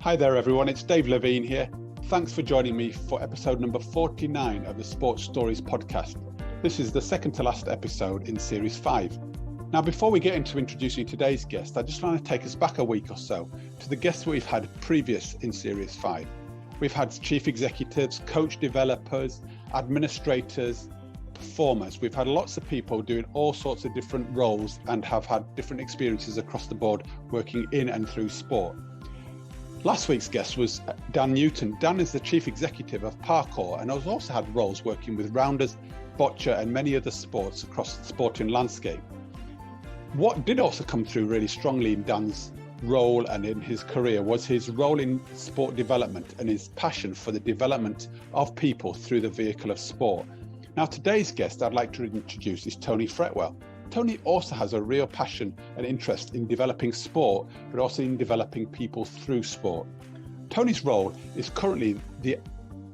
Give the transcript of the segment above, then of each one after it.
Hi there everyone, it's Dave Levine here. Thanks for joining me for episode number 49 of the Sports Stories podcast. This is the second to last episode in series 5. Now before we get into introducing today's guest, I just want to take us back a week or so to the guests we've had previous in series 5. We've had chief executives, coach developers, administrators, performers. We've had lots of people doing all sorts of different roles and have had different experiences across the board working in and through sport. Last week's guest was Dan Newton. Dan is the chief executive of Parkour and has also had roles working with rounders, boccia and many other sports across the sporting landscape. What did also come through really strongly in Dan's role and in his career was his role in sport development and his passion for the development of people through the vehicle of sport. Now today's guest I'd like to introduce is Tony Fretwell. Tony also has a real passion and interest in developing sport, but also in developing people through sport. Tony's role is currently the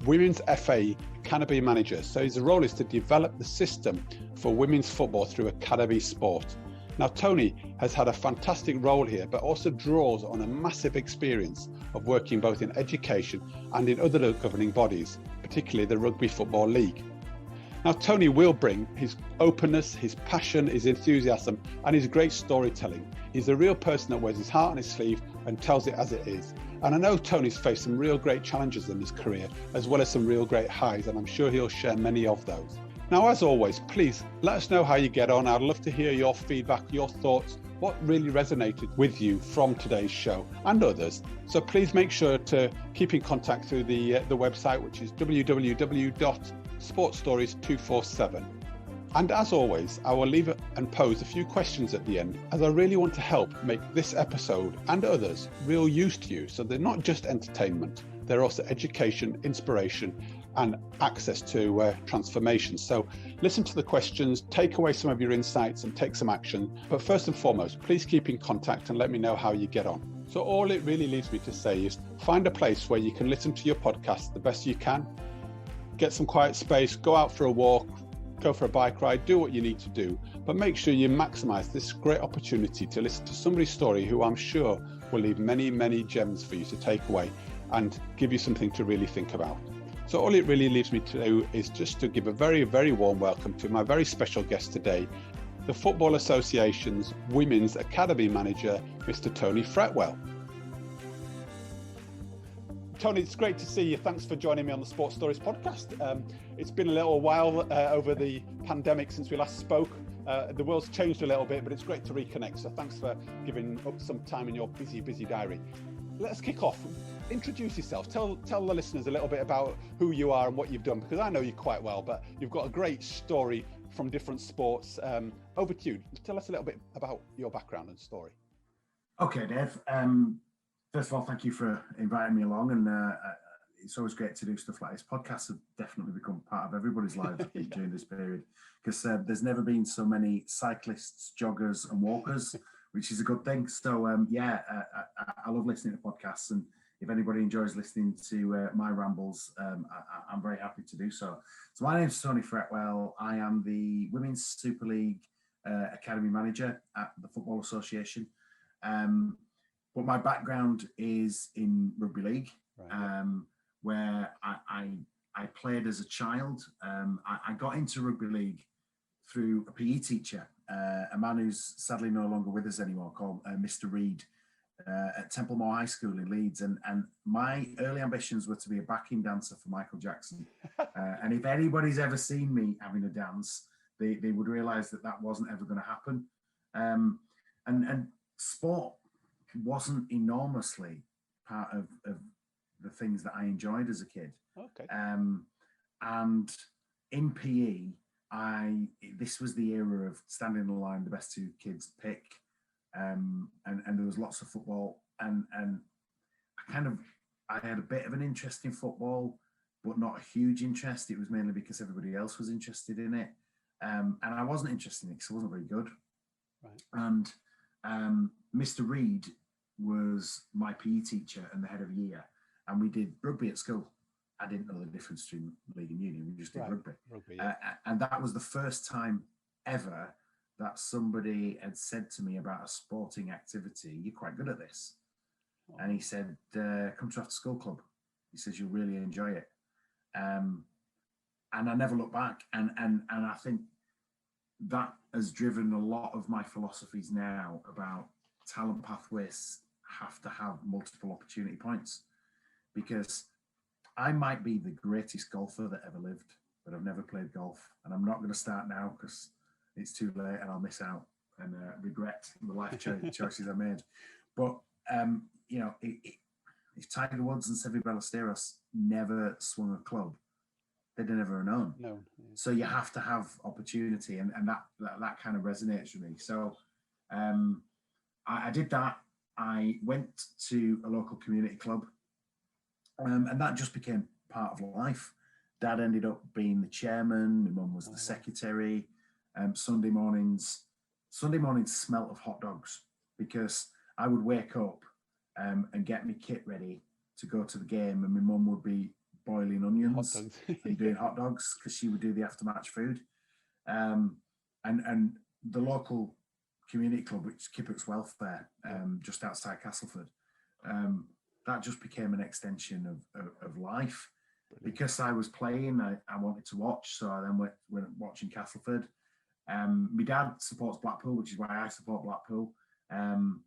Women's FA Academy Manager. So his role is to develop the system for women's football through academy sport. Now, Tony has had a fantastic role here, but also draws on a massive experience of working both in education and in other governing bodies, particularly the Rugby Football League. Now, Tony will bring his openness, his passion, his enthusiasm, and his great storytelling. He's a real person that wears his heart on his sleeve and tells it as it is. And I know Tony's faced some real great challenges in his career, as well as some real great highs, and I'm sure he'll share many of those. Now, as always, please let us know how you get on. I'd love to hear your feedback, your thoughts, what really resonated with you from today's show and others. So please make sure to keep in contact through the website, which is www.sportstories247. And as always, I will leave it and pose a few questions at the end, as I really want to help make this episode and others real use to you. So they're not just entertainment, they're also education, inspiration, and access to transformation. So listen to the questions, take away some of your insights and take some action. But first and foremost, please keep in contact and let me know how you get on. So all it really leaves me to say is find a place where you can listen to your podcast the best you can. Get some quiet space, go out for a walk, go for a bike ride, do what you need to do, but make sure you maximize this great opportunity to listen to somebody's story who I'm sure will leave many, many gems for you to take away and give you something to really think about. So all it really leaves me to do is just to give a very, very warm welcome to my very special guest today, the Football Association's Women's Academy Manager, Mr. Tony Fretwell. Tony, it's great to see you. Thanks for joining me on the Sports Stories podcast. It's been a little while over the pandemic since we last spoke. The world's changed a little bit, but it's great to reconnect. So thanks for giving up some time in your busy, busy diary. Let's kick off. Introduce yourself. Tell the listeners a little bit about who you are and what you've done, because I know you quite well, but you've got a great story from different sports. Over to you. Tell us a little bit about your background and story. Okay, Dave. First of all, thank you for inviting me along, and it's always great to do stuff like this. Podcasts have definitely become part of everybody's lives during this period, because there's never been so many cyclists, joggers and walkers, which is a good thing. So I love listening to podcasts, and if anybody enjoys listening to my rambles, I'm very happy to do so. So my name's Tony Fretwell. I am the Women's Super League Academy Manager at the Football Association. But my background is in rugby league, right. Where I played as a child. I got into rugby league through a PE teacher, a man who's sadly no longer with us anymore, called Mr. Reed, at Templemore High School in Leeds. And my early ambitions were to be a backing dancer for Michael Jackson. And if anybody's ever seen me having a dance, they would realise that wasn't ever going to happen. And sport wasn't enormously part of the things that I enjoyed as a kid. Okay. And in PE, this was the era of standing in the line, the best two kids pick, and there was lots of football, and I had a bit of an interest in football, but not a huge interest. It was mainly because everybody else was interested in it, and I wasn't interested in it because I wasn't very good. Right. And Mr. Reed was my PE teacher and the head of year, and we did rugby at school. I didn't know the difference between league and union. We just did rugby. Yeah. And that was the first time ever that somebody had said to me about a sporting activity, "You're quite good at this." and he said, come to after school club. He says, you'll really enjoy it. And I never looked back. And I think that has driven a lot of my philosophies now about talent pathways have to have multiple opportunity points, because I might be the greatest golfer that ever lived, but I've never played golf, and I'm not going to start now because it's too late and I'll miss out and regret the life choices I made. But if Tiger Woods and Seve Ballesteros never swung a club, they'd never have known. No. So you have to have opportunity, and that kind of resonates with me. So I did that. I went to a local community club, and that just became part of life. Dad ended up being the chairman. My mum was the secretary. Sunday mornings smelt of hot dogs, because I would wake up and get my kit ready to go to the game, and my mum would be boiling onions and doing hot dogs, because she would do the aftermatch food. And the local community club, which is Kippock's Welfare, just outside Castleford, that just became an extension of life. Brilliant. Because I was playing, I wanted to watch, so I then went watching Castleford. My dad supports Blackpool, which is why I support Blackpool. And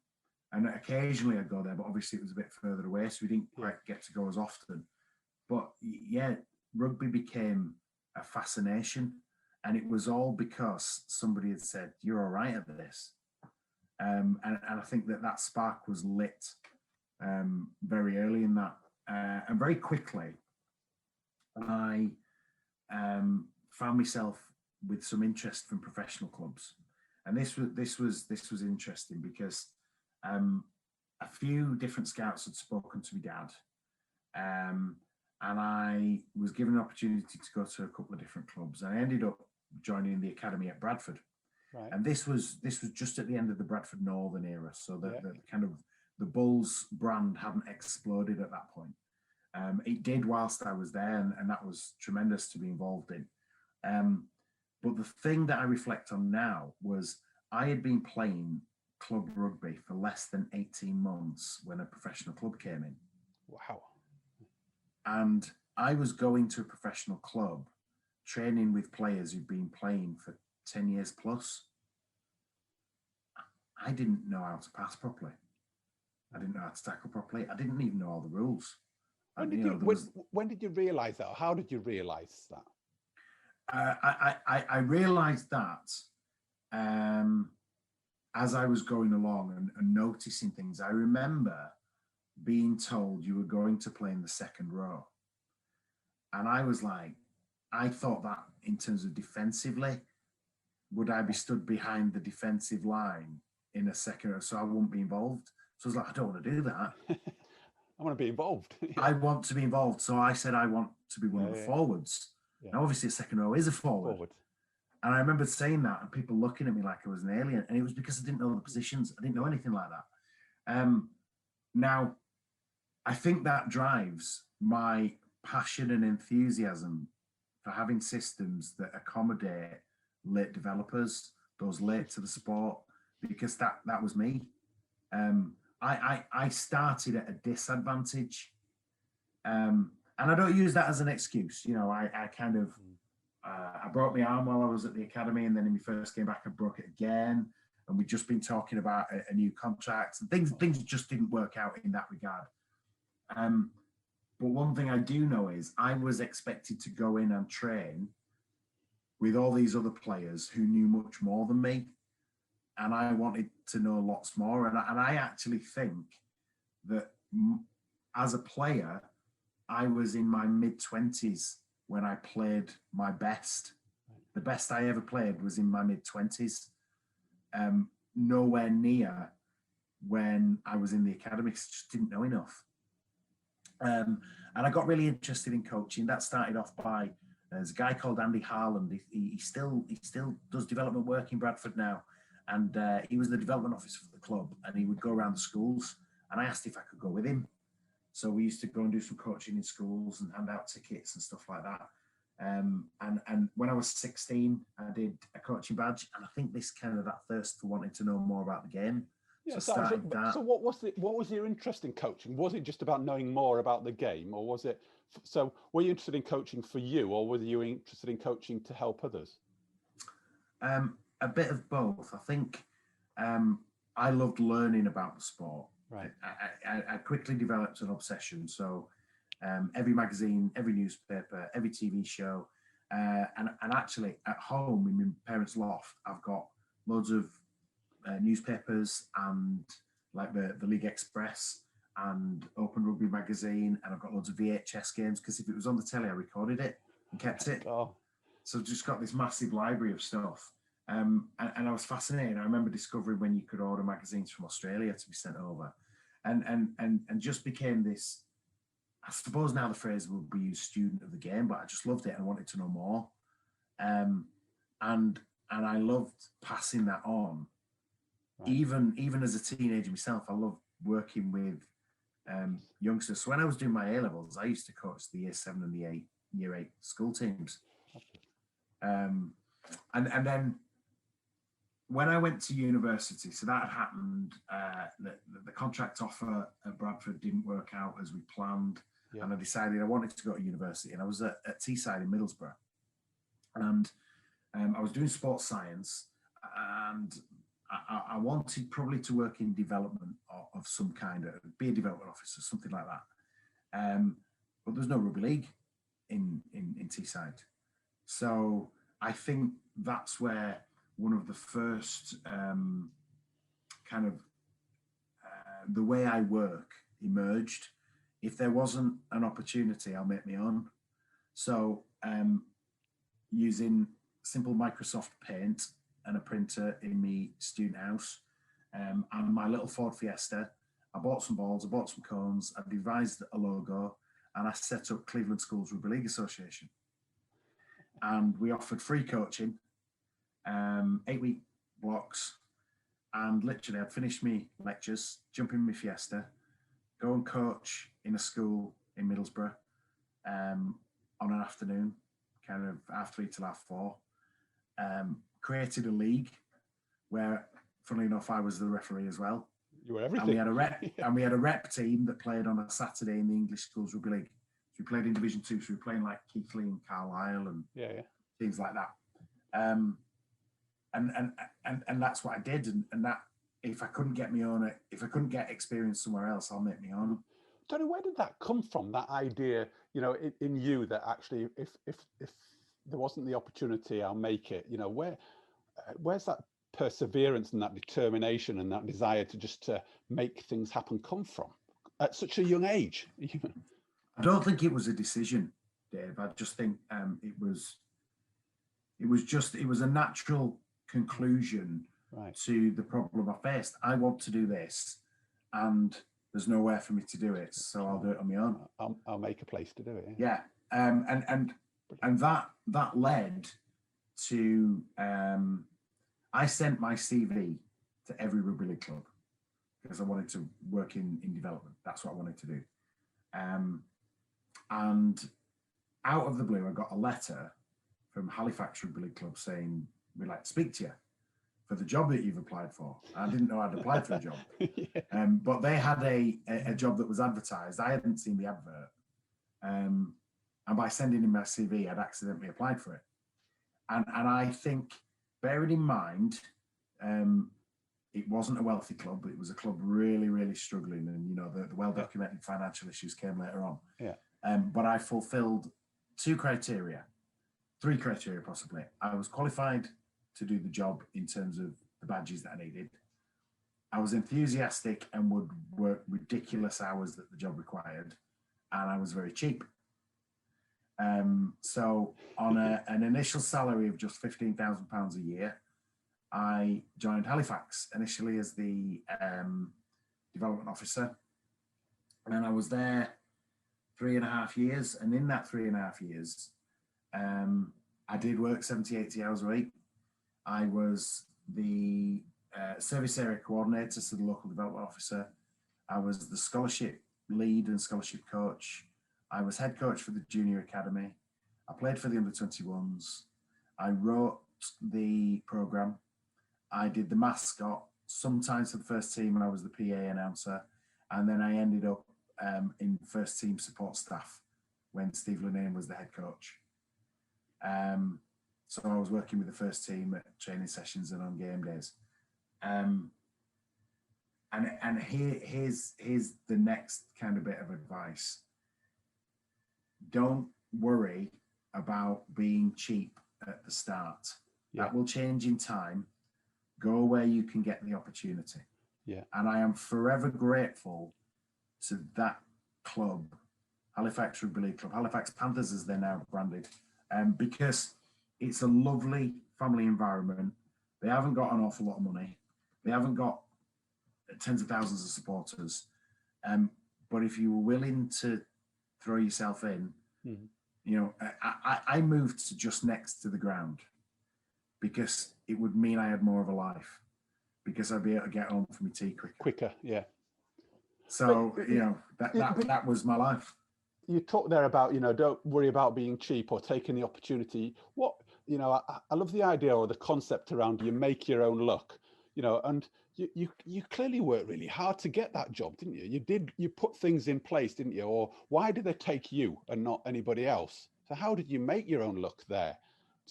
occasionally I'd go there, but obviously it was a bit further away, so we didn't quite get to go as often. But yeah, rugby became a fascination, and it was all because somebody had said, you're all right at this. And I think that spark was lit very early in that. And very quickly, I found myself with some interest from professional clubs. And this was interesting, because a few different scouts had spoken to my dad. And I was given an opportunity to go to a couple of different clubs. And I ended up joining the academy at Bradford. Right. And this was just at the end of the Bradford Northern era. So the kind of the Bulls brand hadn't exploded at that point. It did whilst I was there, and that was tremendous to be involved in. But the thing that I reflect on now was I had been playing club rugby for less than 18 months when a professional club came in. Wow. And I was going to a professional club, training with players who'd been playing for 10 years plus. I didn't know how to pass properly. I didn't know how to tackle properly. I didn't even know all the rules. When did you realise that? Or how did you realise that? I realised that as I was going along and noticing things. I remember being told you were going to play in the second row. And I was like, I thought that in terms of defensively, would I be stood behind the defensive line in a second row, so I wouldn't be involved? So I was like, I don't want to do that. I want to be involved. I want to be involved. So I said, I want to be one of the forwards. Yeah. Now, obviously, a second row is a forward. And I remember saying that and people looking at me like I was an alien. And it was because I didn't know the positions. I didn't know anything like that. Now, I think that drives my passion and enthusiasm for having systems that accommodate late developers, those late to the sport, because that was me. I started at a disadvantage. And I don't use that as an excuse. You know, I kind of, I broke my arm while I was at the academy, and then in my first game back, I broke it again. And we'd just been talking about a new contract, and things just didn't work out in that regard. But one thing I do know is I was expected to go in and train with all these other players who knew much more than me. And I wanted to know lots more. And I actually think that as a player, I was in my mid-20s when I played my best. The best I ever played was in my mid-20s. Nowhere near when I was in the academy, because I just didn't know enough. And I got really interested in coaching. That started off by, there's a guy called Andy Harland. He still does development work in Bradford now. And he was the development officer for the club, and he would go around the schools. And I asked if I could go with him. So we used to go and do some coaching in schools and hand out tickets and stuff like that. And when I was 16, I did a coaching badge. And I think this kind of that thirst for wanting to know more about the game Yeah. So I So, started that. so what was your interest in coaching? Was it just about knowing more about the game, or was it? So were you interested in coaching for you, or were you interested in coaching to help others? A bit of both. I think I loved learning about the sport. Right. I quickly developed an obsession. So every magazine, every newspaper, every TV show, and actually at home in my parents' loft, I've got loads of newspapers and like the League Express and Open Rugby magazine, and I've got loads of VHS games because if it was on the telly, I recorded it and kept it. Oh. So I've just got this massive library of stuff. And I was fascinated. I remember discovering when you could order magazines from Australia to be sent over, and just became this. I suppose now the phrase would be used, student of the game, but I just loved it and wanted to know more. And I loved passing that on. Right. Even as a teenager myself, I loved working with youngsters. So when I was doing my A levels, I used to coach the year 7 and the year 8 school teams. And then when I went to university, so that had happened. The contract offer at Bradford didn't work out as we planned, and I decided I wanted to go to university. And I was at Teesside in Middlesbrough, and I was doing sports science, and I wanted probably to work in development of some kind, be a development officer, something like that. But there's no rugby league in Teesside, so I think that's where one of the first the way I work emerged. If there wasn't an opportunity, I'll make my own. So using simple Microsoft Paint and a printer in my student house and my little Ford Fiesta, I bought some balls, I bought some cones, I devised a logo, and I set up Cleveland Schools Rugby League Association. And we offered free coaching, 8-week blocks, and literally I'd finish my lectures, jump in my Fiesta, go and coach in a school in Middlesbrough on an afternoon, kind of 3:30 till 4:30. Created a league where, funnily enough, I was the referee as well. You were everything. And we had a rep team that played on a Saturday in the English Schools Rugby League. So we played in Division 2, so we were playing like Keighley and Carlisle and things like that. And that's what I did. And that if I couldn't get experience somewhere else, I'll make my own. Tony, where did that come from? That idea, in you that actually, if there wasn't the opportunity, I'll make it. Where's that perseverance and that determination and that desire to make things happen come from at such a young age? I don't think it was a decision, Dave. I just think it was a natural conclusion to the problem I faced. I want to do this, and there's nowhere for me to do it, so I'll do it on my own. I'll make a place to do it. Yeah, and that led to I sent my CV to every rugby league club because I wanted to work in development. That's what I wanted to do. And out of the blue, I got a letter from Halifax Rugby League Club saying, we'd like to speak to you for the job that you've applied for. I didn't know I'd applied for a job. But they had a job that was advertised. I hadn't seen the advert. And by sending in my CV, I'd accidentally applied for it. And I think, bearing in mind, it wasn't a wealthy club. It was a club really, really struggling. And, the well-documented financial issues came later on. Yeah. But I fulfilled 3 criteria possibly. I was qualified to do the job in terms of the badges that I needed. I was enthusiastic and would work ridiculous hours that the job required. And I was very cheap. So on an initial salary of just £15,000 a year, I joined Halifax initially as the development officer. And I was there 3.5 years. And in that 3.5 years, I did work 70, 80 hours a week. I was the service area coordinator, so the local development officer. I was the scholarship lead and scholarship coach. I was head coach for the junior academy. I played for the under-21s. I wrote the programme. I did the mascot sometimes for the first team, I was the PA announcer, and then I ended up in first team support staff when Steve Linnane was the head coach. So I was working with the first team at training sessions and on game days. And here's the next kind of bit of advice. Don't worry about being cheap at the start. Yeah. That will change in time. Go where you can get the opportunity. Yeah. And I am forever grateful to that club, Halifax Rugby League Club, Halifax Panthers as they're now branded, because it's a lovely family environment. They haven't got an awful lot of money. They haven't got tens of thousands of supporters. But if you were willing to throw yourself in, you know, I moved to just next to the ground because it would mean I had more of a life, because I'd be able to get home for my tea quicker. Yeah. So, you know, that was my life. You talked there about, you know, don't worry about being cheap or taking the opportunity. What, you know, I love the idea or the concept around you make your own luck, you know, and you clearly worked really hard to get that job, didn't you? You put things in place, didn't you? Or why did they take you and not anybody else? So how did you make your own luck there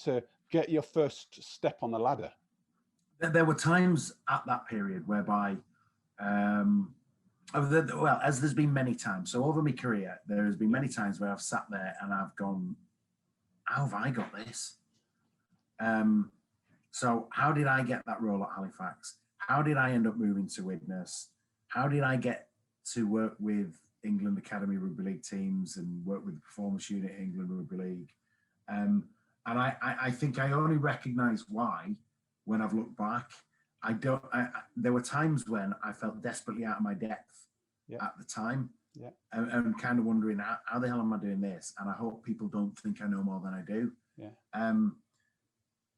to get your first step on the ladder? There were times at that period whereby, well, as there's been many times, so over my career, there has been many times where I've sat there and I've gone, how have I got this? So how did I get that role at Halifax? How did I end up moving to Widnes? How did I get to work with England Academy Rugby League teams and work with the performance unit at England Rugby League? And I think I only recognise why when I've looked back. There were times when I felt desperately out of my depth at the time, and kind of wondering how the hell am I doing this? And I hope people don't think I know more than I do.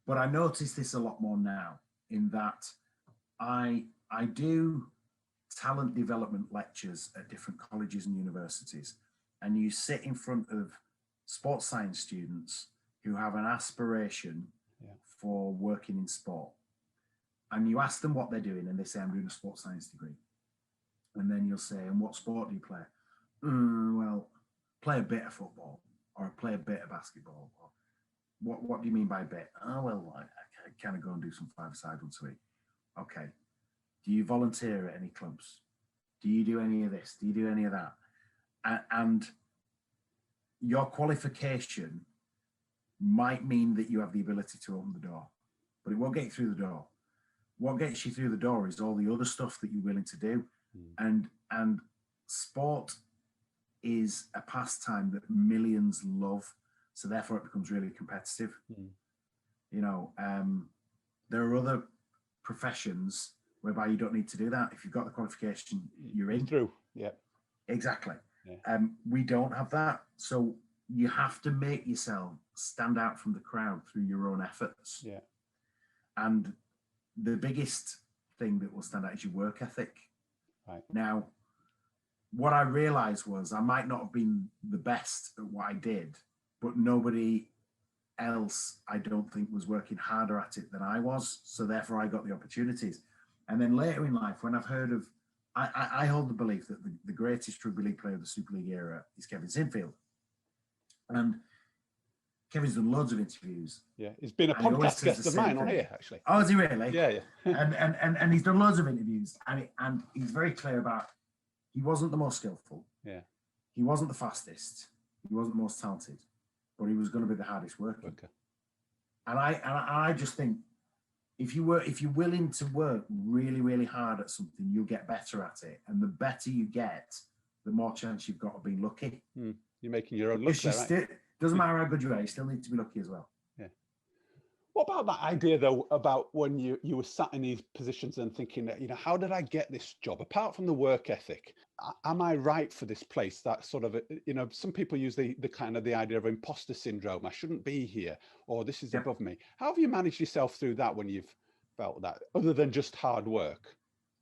But I notice this a lot more now, in that I do talent development lectures at different colleges and universities, and you sit in front of sports science students who have an aspiration for working in sport. And you ask them what they're doing, and they say, I'm doing a sports science degree. And then you'll say, and what sport do you play? Well, play a bit of football, or play a bit of basketball. Or, what do you mean by bit? Oh, well, I kind of go and do some five-a-side once a week. Okay. Do you volunteer at any clubs? Do you do any of this? Do you do any of that? And your qualification might mean that you have the ability to open the door, but it won't get you through the door. What gets you through the door is all the other stuff that you're willing to do. And sport is a pastime that millions love, so therefore it becomes really competitive. You know, there are other professions whereby you don't need to do that. If you've got the qualification, you're in. Through, exactly. We don't have that, so you have to make yourself stand out from the crowd through your own efforts. And the biggest thing that will stand out is your work ethic. Now, what I realized was I might not have been the best at what I did, but nobody else, I don't think, was working harder at it than I was. So therefore I got the opportunities. And then later in life, when I've heard of, I hold the belief that the greatest rugby league player of the Super League era is Kevin Sinfield. And Kevin's done loads of interviews. He's been a podcast guest of mine on here, actually. Oh, is he really? Yeah. and he's done loads of interviews, and he's very clear about he wasn't the most skillful. He wasn't the fastest. He wasn't the most talented, but he was going to be the hardest worker. And I just think if you're willing to work really, really hard at something, you'll get better at it. And the better you get, the more chance you've got of being lucky. You're making your own luck there, right? Doesn't matter how good you are, you still need to be lucky as well. What about that idea, though, about when you were sat in these positions and thinking that, you know, how did I get this job? Apart from the work ethic, am I right for this place? That sort of, you know, some people use the kind of the idea of imposter syndrome. I shouldn't be here, or this is above me. How have you managed yourself through that when you've felt that, other than just hard work?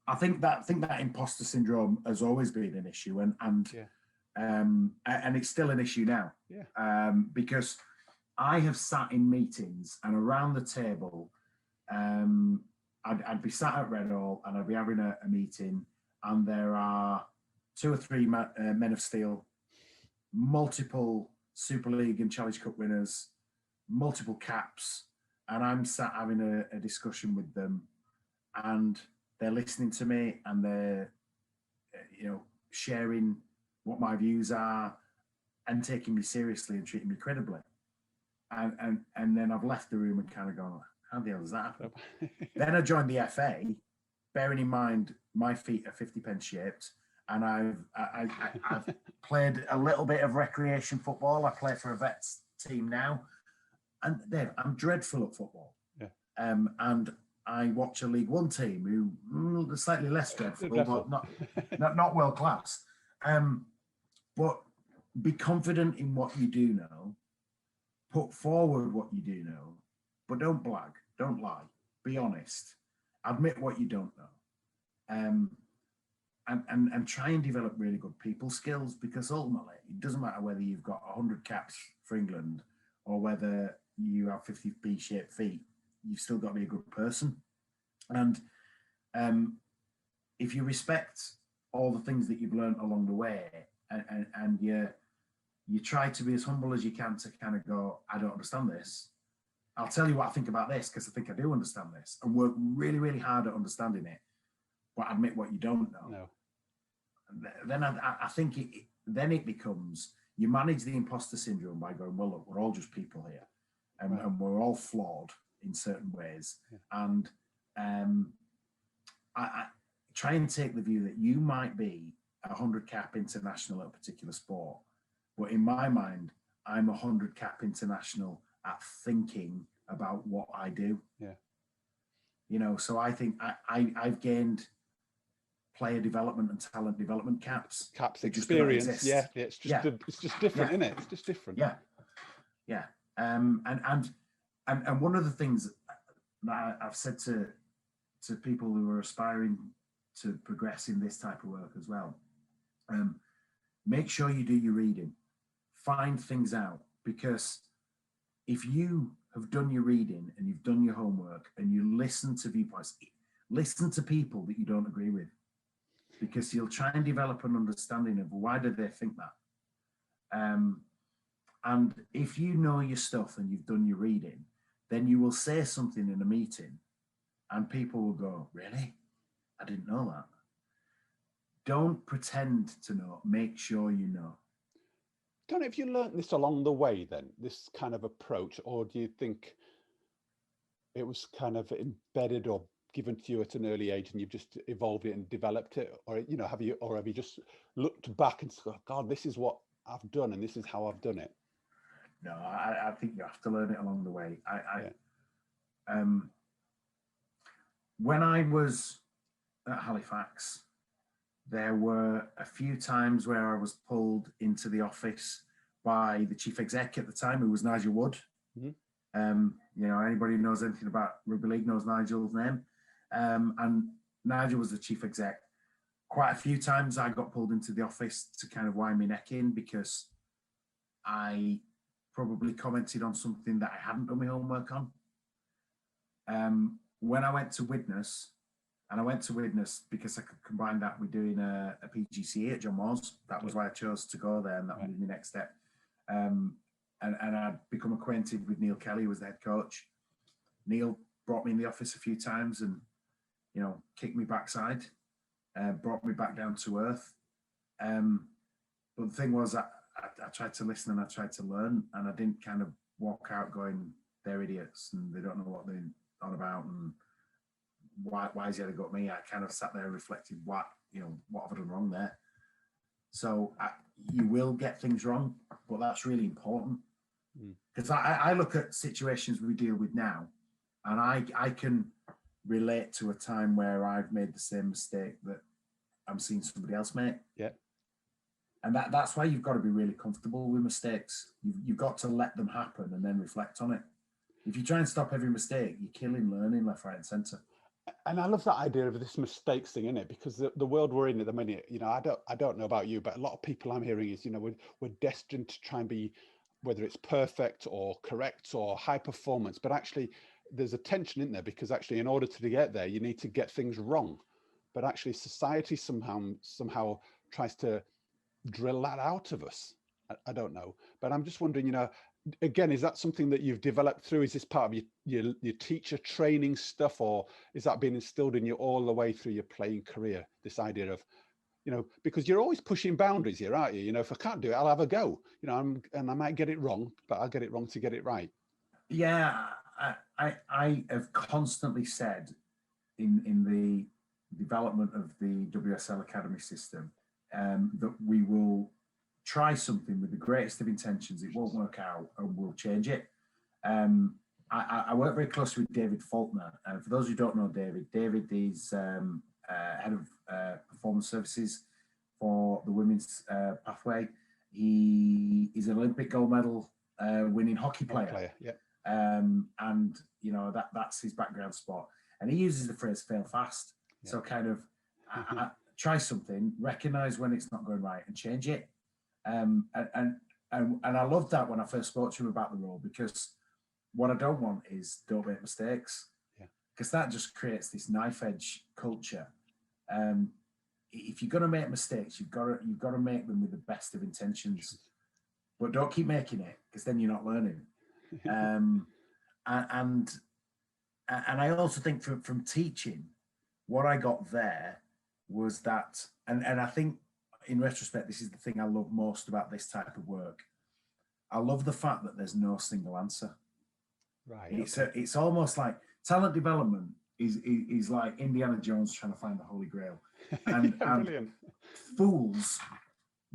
I think that imposter syndrome has always been an issue, and it's still an issue now. Because I have sat in meetings and around the table, I'd be sat at Redhall and I'd be having a meeting, and there are 2 or 3 men of steel, multiple Super League and Challenge Cup winners, multiple caps, and I'm sat having a discussion with them, and they're listening to me, and they're sharing what my views are and taking me seriously and treating me credibly. And then I've left the room and kind of gone, how the hell does that happen? Then I joined the FA, bearing in mind my feet are 50p shaped, and I've played a little bit of recreation football. I play for a vets team now, and Dave, I'm dreadful at football. Yeah. And I watch a League One team who are slightly less dreadful, but not world class. But be confident in what you do know. Put forward what you do know, but don't blag, don't lie. Be honest. Admit what you don't know. And try and develop really good people skills, because ultimately it doesn't matter whether you've got 100 caps for England or whether you have 50p shaped feet. You've still got to be a good person. And if you respect all the things that you've learned along the way, and you try to be as humble as you can to kind of go, I don't understand this. I'll tell you what I think about this, because I think I do understand this, and work really, really hard at understanding it, but admit what you don't know. No. Then I think it becomes, you manage the imposter syndrome by going, well, look, we're all just people here, and we're all flawed in certain ways. Yeah. And I try and take the view that you might be a 100 cap international at a particular sport, but in my mind, I'm a 100 cap international at thinking about what I do. Yeah. So I think I've gained player development and talent development caps. Experience. Yeah. It's just different, isn't it? It's just different. Yeah. And one of the things that I've said to people who are aspiring to progress in this type of work as well, make sure you do your reading, find things out, because if you have done your reading and you've done your homework and you listen to viewpoints, listen to people that you don't agree with, because you'll try and develop an understanding of why do they think that. And if you know your stuff and you've done your reading, then you will say something in a meeting and people will go, really? I didn't know that. Don't pretend to know, make sure you know. Don't know if you learnt this along the way then, this kind of approach, or do you think it was kind of embedded or given to you at an early age and you've just evolved it and developed it? Or, have you just looked back and said, God, this is what I've done and this is how I've done it? No, I think you have to learn it along the way. When I was at Halifax, there were a few times where I was pulled into the office by the chief exec at the time, who was Nigel Wood. Mm-hmm. Anybody who knows anything about rugby league knows Nigel's name. And Nigel was the chief exec. Quite a few times I got pulled into the office to kind of wind my neck in because I probably commented on something that I hadn't done my homework on. When I went to Widnes, and I went to Widnes because I could combine that with doing a PGCE at John Moores. That was why I chose to go there, and that was my next step. And I'd become acquainted with Neil Kelly, who was the head coach. Neil brought me in the office a few times and, kicked me backside, brought me back down to earth. But the thing was, I tried to listen and I tried to learn, and I didn't kind of walk out going, they're idiots and they don't know what they're on about, and why has he got me? I kind of sat there and reflected, what have I done wrong there? So you will get things wrong, but that's really important. Because I look at situations we deal with now, and I can relate to a time where I've made the same mistake that I'm seeing somebody else make. Yeah. And that's why you've got to be really comfortable with mistakes. You've got to let them happen and then reflect on it. If you try and stop every mistake, you're killing learning left, right, and centre. And I love that idea of this mistakes thing, innit? Because the world we're in at the minute, I don't know about you, but a lot of people I'm hearing is, we're destined to try and be, whether it's perfect or correct or high performance, but actually there's a tension in there, because actually in order to get there, you need to get things wrong. But actually society somehow tries to drill that out of us. I don't know, but I'm just wondering, again, is that something that you've developed through? Is this part of your teacher training stuff, or is that been instilled in you all the way through your playing career? This idea of, because you're always pushing boundaries here, aren't you? If I can't do it, I'll have a go. And I might get it wrong, but I'll get it wrong to get it right. Yeah, I have constantly said in the development of the WSL Academy system that we will try something with the greatest of intentions. It won't work out, and we'll change it. I work very closely with David Faulkner. For those who don't know David is head of performance services for the women's pathway. He is an Olympic gold medal winning hockey player. Yeah. And that's his background sport. And he uses the phrase "fail fast." Yeah. So kind of try something, recognize when it's not going right, and change it. And I loved that when I first spoke to him about the role, because what I don't want is don't make mistakes, because that just creates this knife edge culture. If you're going to make mistakes, you've got to make them with the best of intentions, but don't keep making it, because then you're not learning. And I also think from teaching, what I got there was that, and I think in retrospect, this is the thing I love most about this type of work. I love the fact that there's no single answer. Right. It's almost like talent development is like Indiana Jones trying to find the Holy Grail. And, brilliant. Fools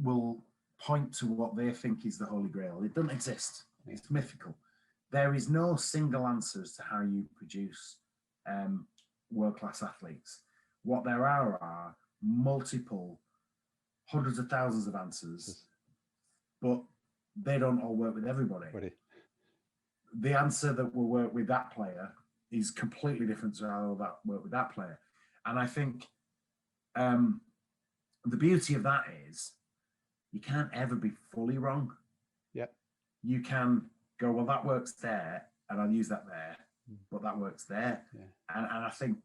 will point to what they think is the Holy Grail. It doesn't exist. It's mythical. There is no single answer as to how you produce world-class athletes. What there are multiple, hundreds of thousands of answers, but they don't all work with everybody. The answer that will work with that player is completely different to how that work with that player. And I think the beauty of that is you can't ever be fully wrong. Yep. You can go, well, that works there, and I'll use that there, but that works there. Yeah. And I think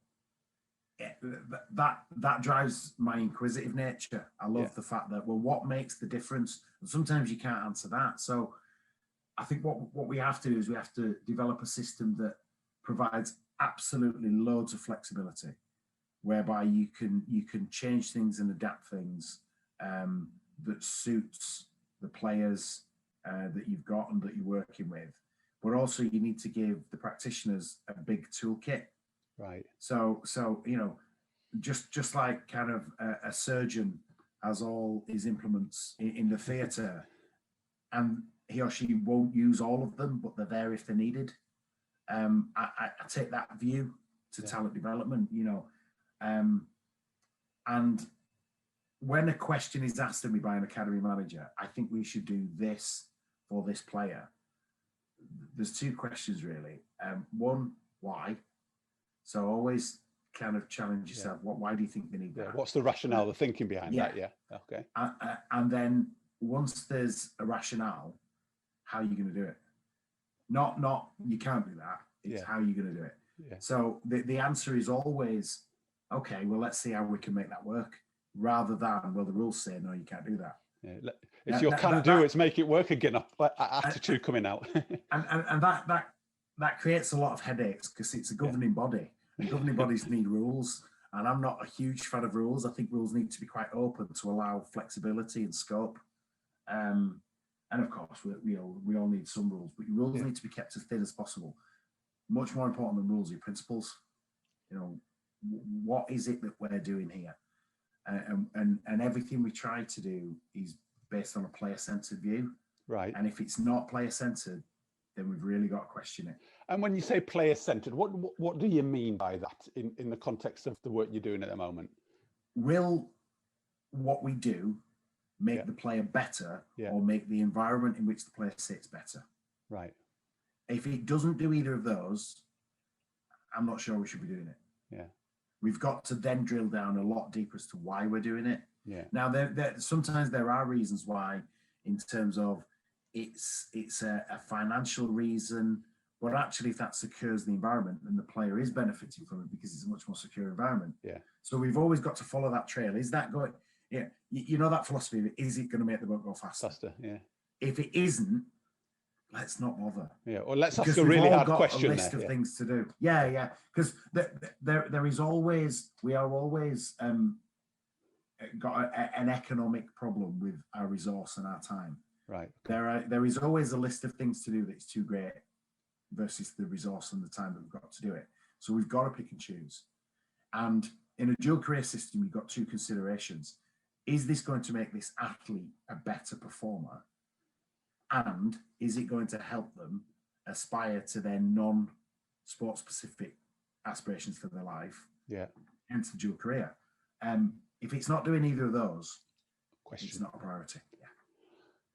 that drives my inquisitive nature. I love the fact that, well, what makes the difference? And sometimes you can't answer that. So I think what we have to do is we have to develop a system that provides absolutely loads of flexibility, whereby you can change things and adapt things that suits the players that you've got and that you're working with. But also you need to give the practitioners a big toolkit. Right. So just like kind of a surgeon has all his implements in the theatre, and he or she won't use all of them, but they're there if they're needed. I take that view to talent development, and when a question is asked of me by an academy manager, I think we should do this for this player. There's two questions really. One, why? So always kind of challenge yourself. Why do you think they need that? What's the rationale, the thinking behind that? Yeah. Okay. And then once there's a rationale, how are you going to do it? Not you can't do that. It's how you're going to do it. Yeah. So the answer is always, okay, well, let's see how we can make that work, rather than, well, the rules say, no, you can't do that. Yeah. It's your can-do, it's make it work again attitude coming out. and that creates a lot of headaches, because it's a governing body, and governing bodies need rules. And I'm not a huge fan of rules. I think rules need to be quite open to allow flexibility and scope. And of course, we all need some rules, but your rules need to be kept as thin as possible. Much more important than rules are your principles. What is it that we're doing here? And everything we try to do is based on a player-centered view. Right. And if it's not player-centered, then we've really got to question it. And when you say player-centered, what do you mean by that in the context of the work you're doing at the moment? Will what we do make the player better, or make the environment in which the player sits better? Right. If it doesn't do either of those, I'm not sure we should be doing it. Yeah. We've got to then drill down a lot deeper as to why we're doing it. Yeah. Now, sometimes there are reasons why, in terms of it's a financial reason, But actually, if that secures the environment, then the player is benefiting from it because it's a much more secure environment. Yeah. So we've always got to follow that trail. Is that going? Yeah, you know that philosophy of, is it going to make the boat go faster? Faster, yeah. If it isn't, let's not bother. Yeah, or let's because ask a really hard got question. A list there, of things to do. Yeah. Because there is always, we are always got an economic problem with our resource and our time. Right. Okay. There is always a list of things to do that's too great versus the resource and the time that we've got to do it. So we've got to pick and choose. And in a dual career system, you've got two considerations. Is this going to make this athlete a better performer? And is it going to help them aspire to their non-sport specific aspirations for their life? Yeah. Hence the dual career. If it's not doing either of those, it's not a priority. Yeah.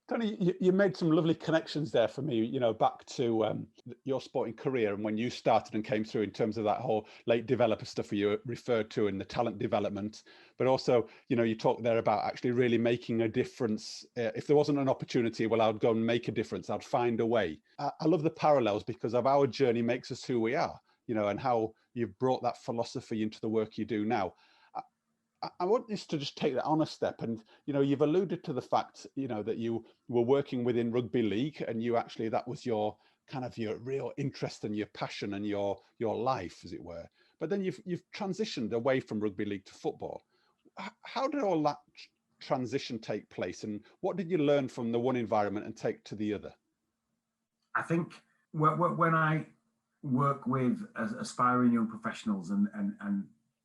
Tony, you made some lovely connections there for me, you know, back to your sporting career and when you started and came through in terms of that whole late developer stuff you referred to in the talent development, but also, you know, you talked there about actually really making a difference. If there wasn't an opportunity, well, I'd go and make a difference. I'd find a way. I love the parallels because of our journey makes us who we are, you know, and how you've brought that philosophy into the work you do now. I want us to just take that on a step. And, you know, you've alluded to the fact, you know, that you were working within rugby league and you actually, that was your kind of your real interest and your passion and your life, as it were. But then you've transitioned away from rugby league to football. How did all that transition take place? And what did you learn from the one environment and take to the other? I think when I work with aspiring young professionals and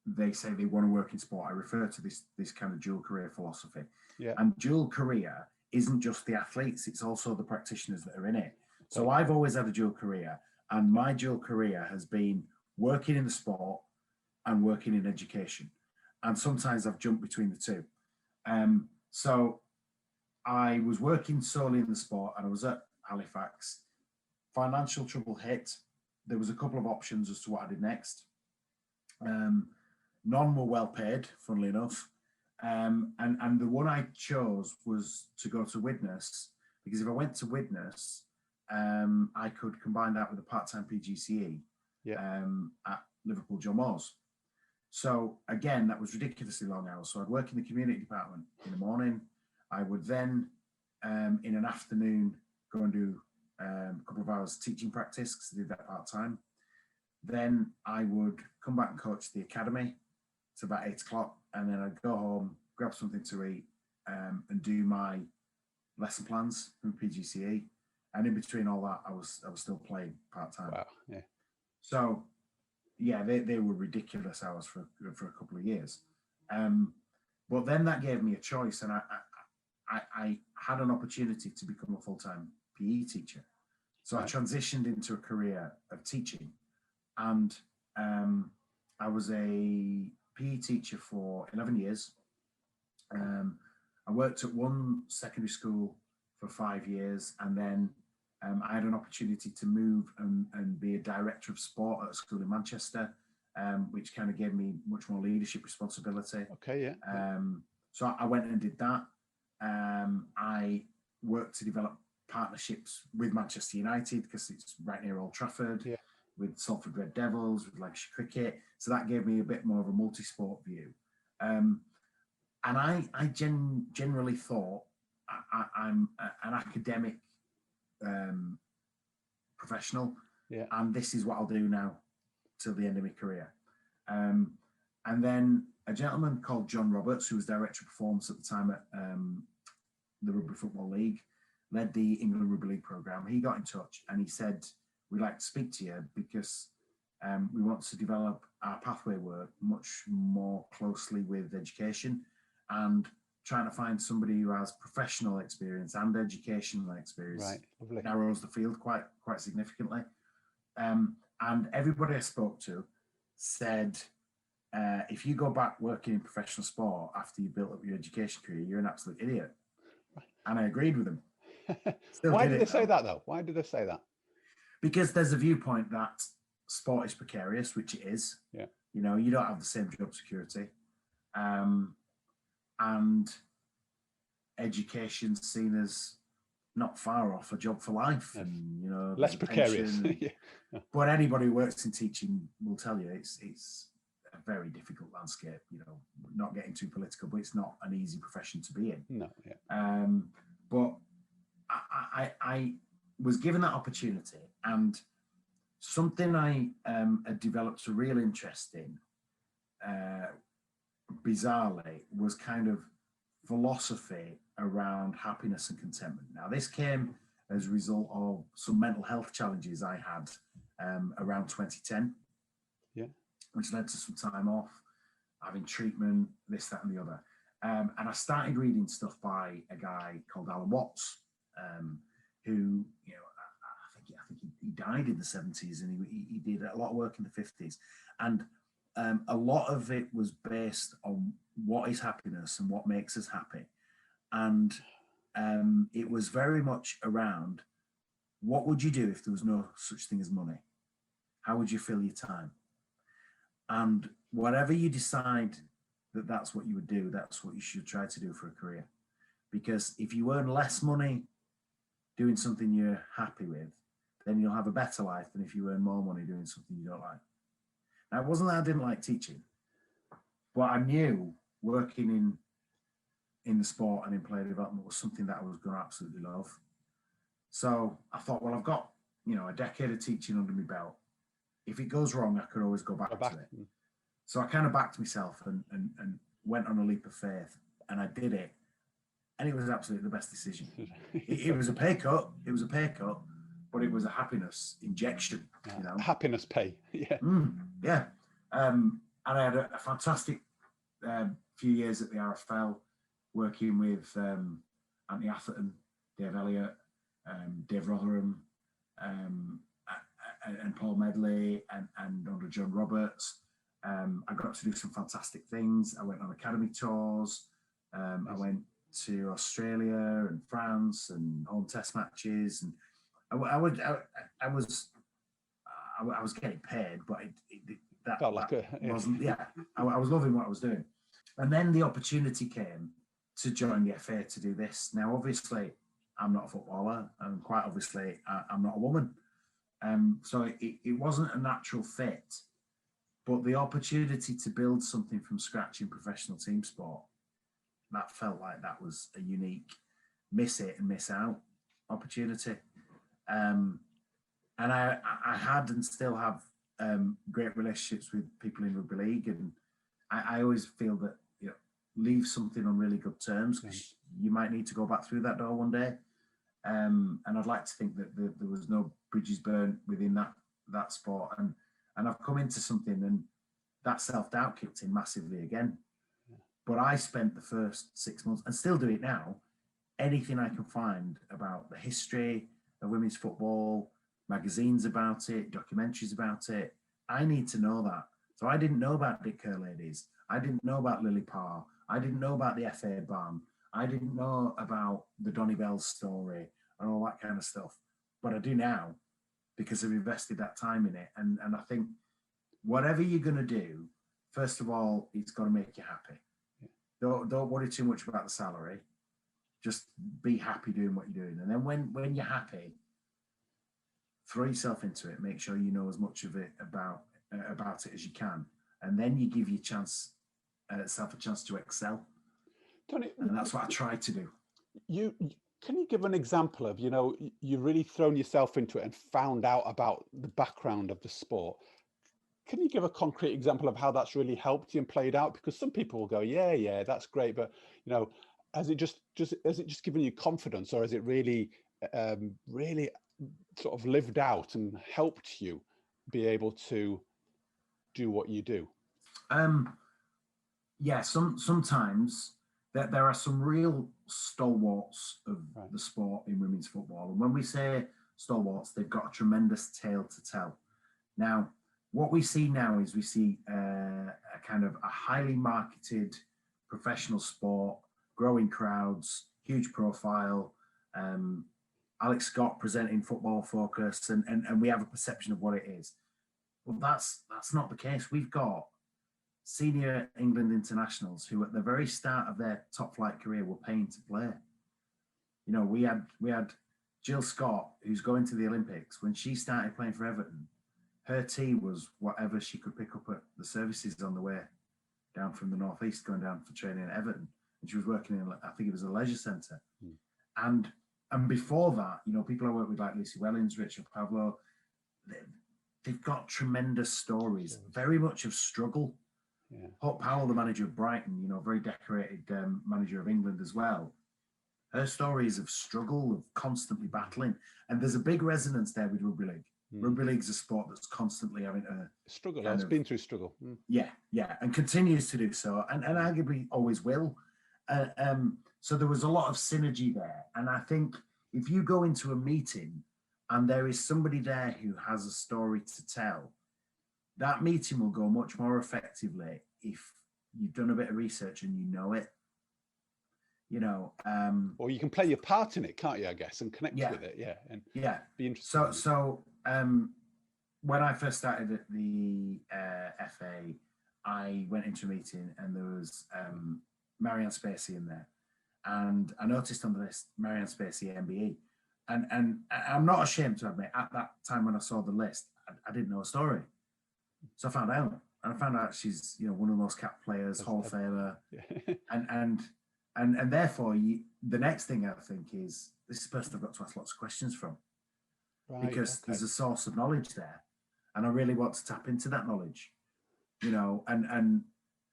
they say they want to work in sport, I refer to this kind of dual career philosophy. Yeah. And dual career isn't just the athletes, it's also the practitioners that are in it. So I've always had a dual career, and my dual career has been working in the sport and working in education. And sometimes I've jumped between the two. So I was working solely in the sport and I was at Halifax. Financial trouble hit. There was a couple of options as to what I did next. None were well paid, funnily enough. And the one I chose was to go to Widnes, because if I went to Widnes, I could combine that with a part-time PGCE at Liverpool John Moores. So again, that was ridiculously long hours. So I'd work in the community department in the morning. I would then, in an afternoon, go and do a couple of hours teaching practice, because I did that part-time. Then I would come back and coach the academy. It's about 8 o'clock, and then I'd go home, grab something to eat, and do my lesson plans from PGCE. And in between all that, I was still playing part-time. Wow, yeah. So, yeah, they were ridiculous hours for a couple of years. But then that gave me a choice, and I had an opportunity to become a full-time PE teacher. So I transitioned into a career of teaching, and I was a PE teacher for 11 years. I worked at one secondary school for 5 years, and then I had an opportunity to move and be a director of sport at a school in Manchester, which kind of gave me much more leadership responsibility. Okay, yeah. So I went and did that. I worked to develop partnerships with Manchester United, because it's right near Old Trafford, with Salford Red Devils, with Lancashire Cricket. So that gave me a bit more of a multi-sport view. And I generally thought I'm an academic professional, and this is what I'll do now till the end of my career. And then a gentleman called John Roberts, who was director of performance at the time at the Rugby Football League, led the England Rugby League programme. He got in touch and he said, we'd like to speak to you because we want to develop our pathway work much more closely with education, and trying to find somebody who has professional experience and educational experience. Right, lovely. Narrows the field quite significantly. And everybody I spoke to said, if you go back working in professional sport after you built up your education career, you're an absolute idiot. And I agreed with them. Why did they say that, though? Why did they say that? Because there's a viewpoint that sport is precarious, which it is. Yeah. You know, you don't have the same job security. And education's seen as, not far off a job for life, and you know, less precarious. Yeah. But anybody who works in teaching will tell you it's a very difficult landscape. You know, not getting too political, but it's not an easy profession to be in. No, yeah. But I was given that opportunity, and something I had developed a real interest in, bizarrely, was kind of philosophy around happiness and contentment. Now, this came as a result of some mental health challenges I had around 2010, which led to some time off, having treatment, this, that, and the other. And I started reading stuff by a guy called Alan Watts, who, you know, I think he died in the 70s, and he did a lot of work in the 50s. And a lot of it was based on what is happiness and what makes us happy. And it was very much around, what would you do if there was no such thing as money? How would you fill your time? And whatever you decide that's what you would do, that's what you should try to do for a career. Because if you earn less money doing something you're happy with, then you'll have a better life than if you earn more money doing something you don't like. Now, it wasn't that I didn't like teaching, but I knew working in the sport and in player development was something that I was going to absolutely love. So I thought, well, I've got, you know, a decade of teaching under my belt. If it goes wrong, I could always go back to it. So I kind of backed myself and went on a leap of faith, and I did it. And it was absolutely the best decision. It was a pay cut. It was a pay cut, but it was a happiness injection. You know, happiness pay. Yeah. Yeah. And I had a fantastic few years at the RFL, working with Anthony Atherton, Dave Elliott, Dave Rotherham, and Paul Medley, and under John Roberts. I got to do some fantastic things. I went on academy tours. I went to Australia and France and home test matches, and I was getting paid, but that felt like wasn't. Yeah, I was loving what I was doing, and then the opportunity came to join the FA to do this. Now, obviously, I'm not a footballer, and quite obviously, I'm not a woman, so it wasn't a natural fit. But the opportunity to build something from scratch in professional team sport, that felt like that was a unique miss it and miss out opportunity. And I had and still have great relationships with people in rugby league. And I always feel that, you know, leave something on really good terms, because you might need to go back through that door one day. And I'd like to think that there was no bridges burnt within that sport. And I've come into something, and that self-doubt kicked in massively again. But I spent the first 6 months, and still do it now, anything I can find about the history of women's football, magazines about it, documentaries about it. I need to know that. So I didn't know about Dick Kerr ladies. I didn't know about Lily Parr. I didn't know about the FA ban. I didn't know about the Donny Bell story and all that kind of stuff. But I do now, because I've invested that time in it. And I think whatever you're going to do, first of all, it's got to make you happy. Don't worry too much about the salary. Just be happy doing what you're doing. And then when you're happy, throw yourself into it. Make sure you know as much of it about it as you can. And then you give yourself a chance to excel. Tony, and that's what I try to do. Can you give an example of, you know, you've really thrown yourself into it and found out about the background of the sport? Can you give a concrete example of how that's really helped you and played out? Because some people will go, yeah, that's great, but, you know, has it just given you confidence, or has it really really sort of lived out and helped you be able to do what you do? Yeah, sometimes there are some real stalwarts of the sport in women's football. And when we say stalwarts, they've got a tremendous tale to tell. Now, what we see now is we see a kind of a highly marketed professional sport, growing crowds, huge profile, Alex Scott presenting Football Focus, and we have a perception of what it is. Well, that's not the case. We've got senior England internationals who at the very start of their top flight career were paying to play. You know, we had Jill Scott, who's going to the Olympics, when she started playing for Everton, her tea was whatever she could pick up at the services on the way down from the northeast, going down for training at Everton. And she was working in, I think it was a leisure centre. And before that, you know, people I work with like Lucy Wellings, Richard Pavlo, they've got tremendous stories, very much of struggle. Yeah. Hope Powell, the manager of Brighton, you know, very decorated manager of England as well. Her stories of struggle, of constantly battling. And there's a big resonance there with rugby league. Rugby league's a sport that's constantly having a struggle. It's been through struggle. Yeah, and continues to do so, and arguably always will. So there was a lot of synergy there. And I think if you go into a meeting and there is somebody there who has a story to tell, that meeting will go much more effectively if you've done a bit of research and you know it. You know, or you can play your part in it, can't you? I guess, and connect with it. Yeah, and be interested. So when I first started at the FA, I went into a meeting and there was Marianne Spacey in there, and I noticed on the list Marianne Spacey MBE, and I'm not ashamed to admit at that time when I saw the list, I didn't know a story, so I found out, and I found out she's, you know, one of the most capped players, Hall of Famer, and therefore the next thing I think is this is a person I've got to ask lots of questions from, because there's a source of knowledge there, and I really want to tap into that knowledge, you know, and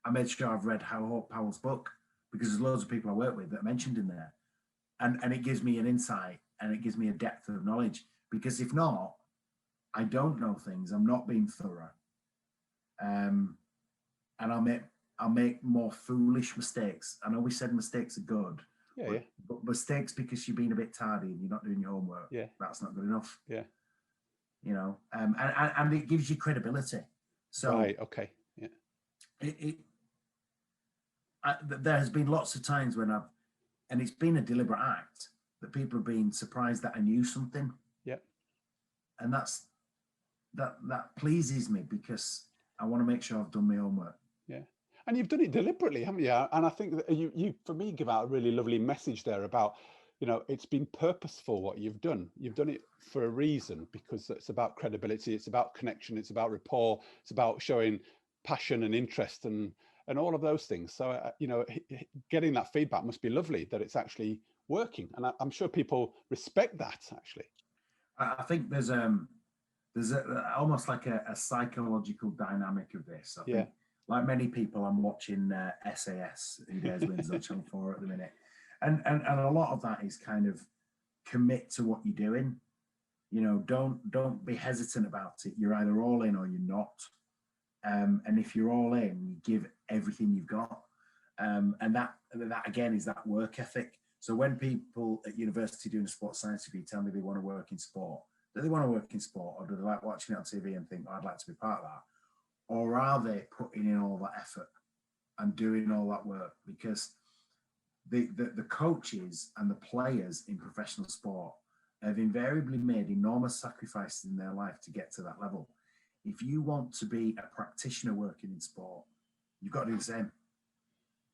I made sure I've read Hope Powell's book, because there's loads of people I work with that are mentioned in there, and it gives me an insight and it gives me a depth of knowledge, because if not, I don't know things, I'm not being thorough, and I'll make more foolish mistakes. I know we said mistakes are good, but mistakes because you're being a bit tardy and you're not doing your homework, that's not good enough. You know, and it gives you credibility. So there has been lots of times when and it's been a deliberate act, that people have been surprised that I knew something. And that pleases me, because I want to make sure I've done my homework. And you've done it deliberately, haven't you? And I think that you for me, give out a really lovely message there about, you know, it's been purposeful what you've done. You've done it for a reason, because it's about credibility, it's about connection, it's about rapport, it's about showing passion and interest and all of those things. So, you know, getting that feedback must be lovely, that it's actually working. And I'm sure people respect that, actually. I think there's almost like a psychological dynamic of this. I think, like many people, I'm watching SAS, Who Dares Wins on Channel 4 at the minute. And a lot of that is kind of commit to what you're doing. You know, don't be hesitant about it. You're either all in or you're not. And if you're all in, you give everything you've got. And that again is that work ethic. So when people at university doing a sports science degree tell me they want to work in sport, do they want to work in sport, or do they like watching it on TV and think, oh, I'd like to be part of that? Or are they putting in all that effort and doing all that work? Because the coaches and the players in professional sport have invariably made enormous sacrifices in their life to get to that level. If you want to be a practitioner working in sport, you've got to do the same.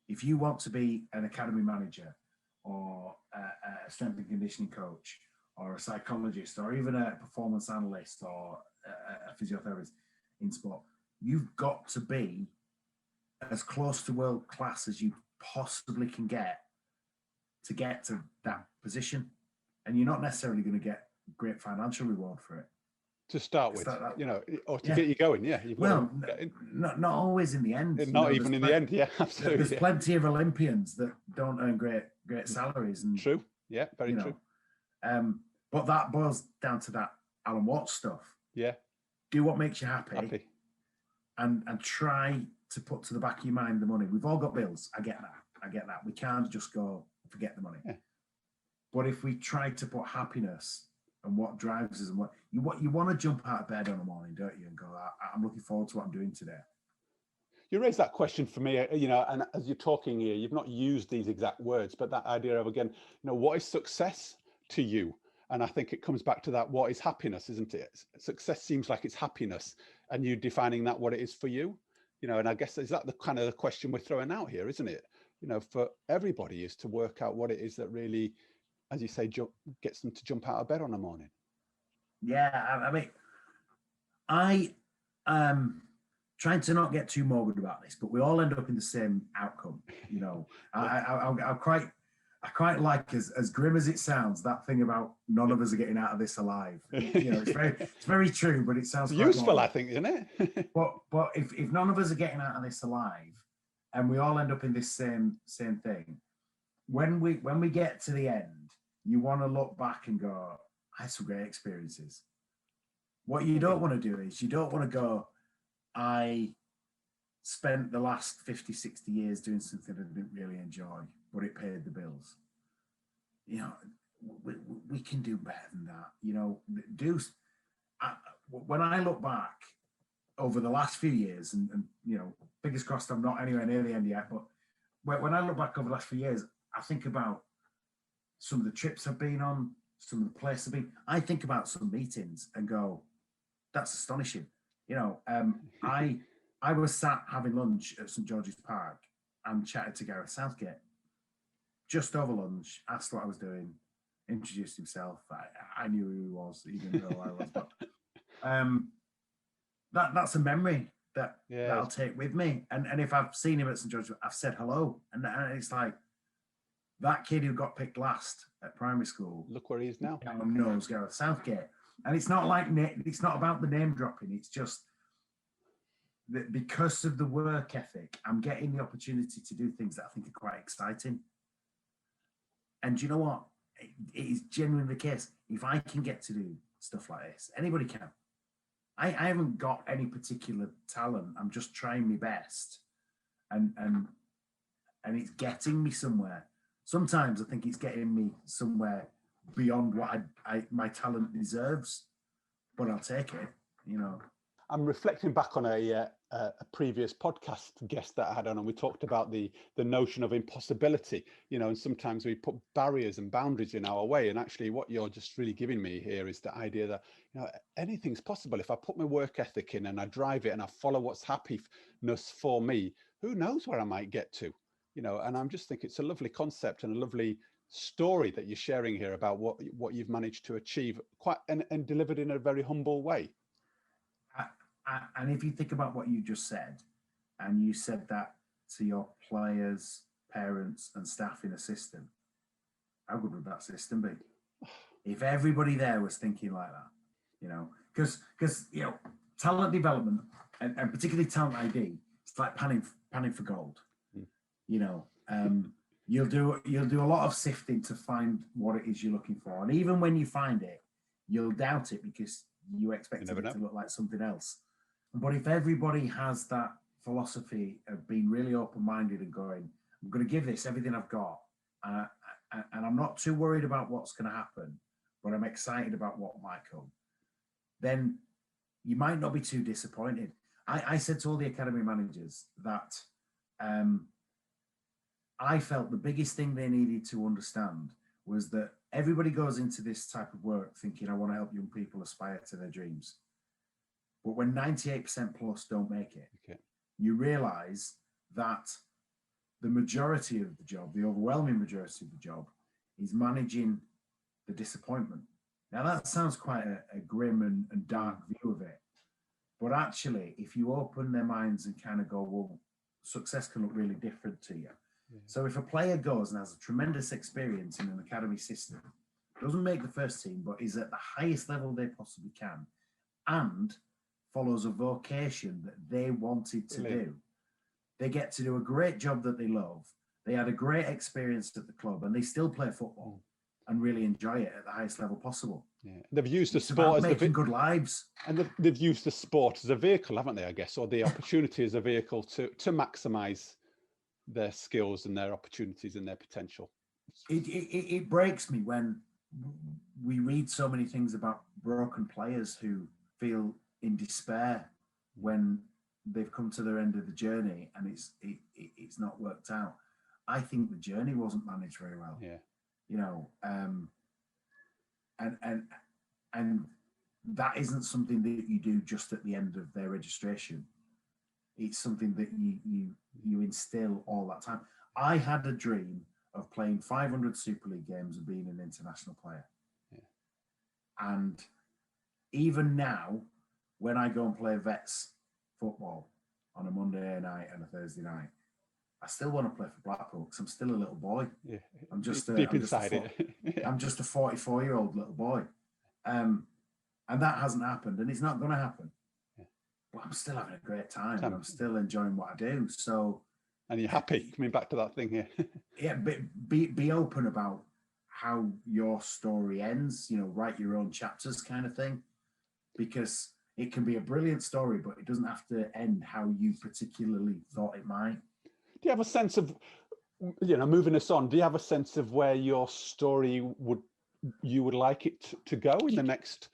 If you want to be an academy manager, or a strength and conditioning coach, or a psychologist, or even a performance analyst, or a physiotherapist in sport, you've got to be as close to world class as you possibly can get to that position. And you're not necessarily going to get great financial reward for it. To start with, you know, or to get you going, not always in the end. Not even in the end, absolutely. There's plenty of Olympians that don't earn great salaries. And true, very true. But that boils down to that Alan Watts stuff. Do what makes you happy. And try to put to the back of your mind the money. We've all got bills. I get that. We can't just go forget the money. But if we try to put happiness and what drives us, and what you want to jump out of bed on a morning, don't you, and go, I'm looking forward to what I'm doing today. You raised that question for me, you know, and as you're talking here, you've not used these exact words, but that idea of, again, you know, what is success to you? And I think it comes back to that, what is happiness, isn't it? Success seems like it's happiness, and you defining that what it is for you, you know, and I guess is that the kind of the question we're throwing out here, isn't it? You know, for everybody, is to work out what it is that really as you say, gets them to jump out of bed on a morning? Yeah, I mean, I trying to not get too morbid about this, but we all end up in the same outcome. You know, I quite like, as grim as it sounds, that thing about none of us are getting out of this alive. You know, it's very true, but it sounds quite useful, morbid. I think, isn't it? but if none of us are getting out of this alive, and we all end up in this same thing, when we get to the end, you want to look back and go, I had some great experiences. What you don't want to do is you don't want to go, I spent the last 50, 60 years doing something I didn't really enjoy, but it paid the bills. You know, we can do better than that. You know, when I look back over the last few years, and you know, fingers crossed I'm not anywhere near the end yet, but when I look back over the last few years, I think about some of the trips I've been on, some of the places I've been. I think about some meetings and go, that's astonishing. You know, I was sat having lunch at St George's Park and chatted to Gareth Southgate just over lunch, asked what I was doing, introduced himself. I knew who he was, he didn't know who I was, but that's a memory that I'll take with me. And if I've seen him at St George's, I've said hello, and it's like that kid who got picked last at primary school. Look where he is now. Knows Gareth Southgate, and it's not about the name dropping. It's just that because of the work ethic, I'm getting the opportunity to do things that I think are quite exciting. And you know what? It is genuinely the case. If I can get to do stuff like this, anybody can. I haven't got any particular talent. I'm just trying my best, and it's getting me somewhere. Sometimes I think it's getting me somewhere beyond what my talent deserves, but I'll take it. You know. I'm reflecting back on a previous podcast guest that I had on, and we talked about the notion of impossibility, you know, and sometimes we put barriers and boundaries in our way. And actually what you're just really giving me here is the idea that, you know, anything's possible. If I put my work ethic in and I drive it and I follow what's happiness for me, who knows where I might get to, you know. And I'm just thinking it's a lovely concept and a lovely story that you're sharing here about what you've managed to achieve and delivered in a very humble way. And if you think about what you just said, and you said that to your players, parents, and staff in a system, how good would that system be? If everybody there was thinking like that, you know, because you know, talent development and particularly talent ID, it's like panning for gold. You know, you'll do a lot of sifting to find what it is you're looking for, and even when you find it, you'll doubt it because you expect it to look like something else. But if everybody has that philosophy of being really open-minded and going, I'm going to give this everything I've got, and I'm not too worried about what's going to happen, but I'm excited about what might come, then you might not be too disappointed. I said to all the academy managers that I felt the biggest thing they needed to understand was that everybody goes into this type of work thinking, I want to help young people aspire to their dreams. But when 98% plus don't make it, you realize that the majority of the job, the overwhelming majority of the job, is managing the disappointment. Now, that sounds quite a grim and dark view of it. But actually, if you open their minds and kind of go, well, success can look really different to you. Yeah. So if a player goes and has a tremendous experience in an academy system, doesn't make the first team, but is at the highest level they possibly can, and follows a vocation that they wanted to do, they get to do a great job that they love. They had a great experience at the club, and they still play football and really enjoy it at the highest level possible. Yeah, they've used the sport as making good lives, and they've used the sport as a vehicle, haven't they? I guess, or the opportunity as a vehicle to maximise their skills and their opportunities and their potential. It breaks me when we read so many things about broken players who feel in despair when they've come to their end of the journey and it's not worked out. I think the journey wasn't managed very well. Yeah, you know, and that isn't something that you do just at the end of their registration. It's something that you instill all that time. I had a dream of playing 500 Super League games and being an international player. Yeah. And even now, when I go and play vets football on a Monday night and a Thursday night, I still want to play for Blackpool because I'm still a little boy. Yeah. I'm just deep inside it. I'm just a 44-year-old little boy. And that hasn't happened, and it's not going to happen. Yeah. But I'm still having a great time. And I'm still enjoying what I do. So, and you're happy coming back to that thing here. Yeah, but be open about how your story ends. You know, write your own chapters, kind of thing, because it can be a brilliant story, but it doesn't have to end how you particularly thought it might. Do you have a sense of, moving us on? Do you have a sense of where your story you would like it to go in the next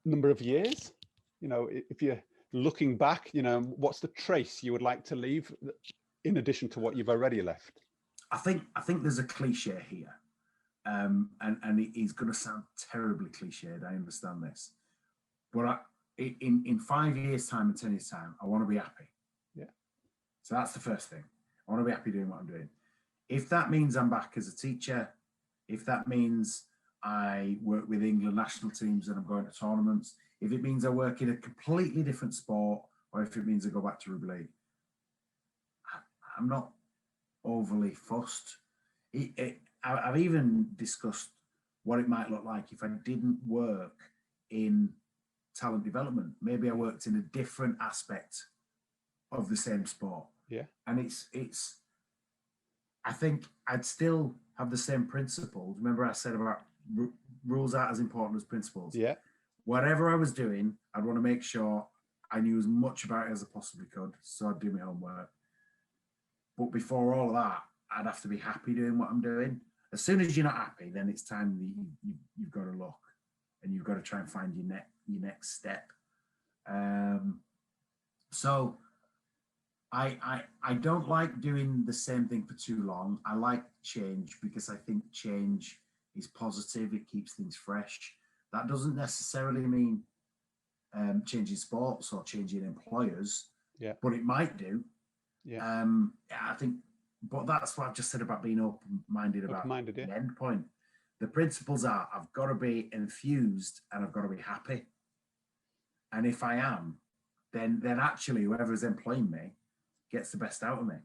number of years? If you're looking back, what's the trace you would like to leave in addition to what you've already left? I think there's a cliche here, and it is going to sound terribly cliched. I understand this, but in 5 years' time and 10 years' time, I want to be happy. Yeah. So that's the first thing. I want to be happy doing what I'm doing. If that means I'm back as a teacher, if that means I work with England national teams and I'm going to tournaments, if it means I work in a completely different sport, or if it means I go back to rugby league, I'm not overly fussed. I've even discussed what it might look like if I didn't work in talent development. Maybe I worked in a different aspect of the same sport. Yeah. And it's I think I'd still have the same principles. Remember I said about rules aren't as important as principles. Yeah. Whatever I was doing, I'd want to make sure I knew as much about it as I possibly could. So I'd do my homework. But before all of that, I'd have to be happy doing what I'm doing. As soon as you're not happy, then it's time that you've got to look, and you've got to try and find your next step. So I don't like doing the same thing for too long. I like change because I think change is positive. It keeps things fresh. That doesn't necessarily mean changing sports or changing employers, but it might do. Yeah. I think, but that's what I've just said about being open-minded about the end point. The principles are I've got to be enthused and I've got to be happy. And if I am, then actually whoever's employing me gets the best out of me.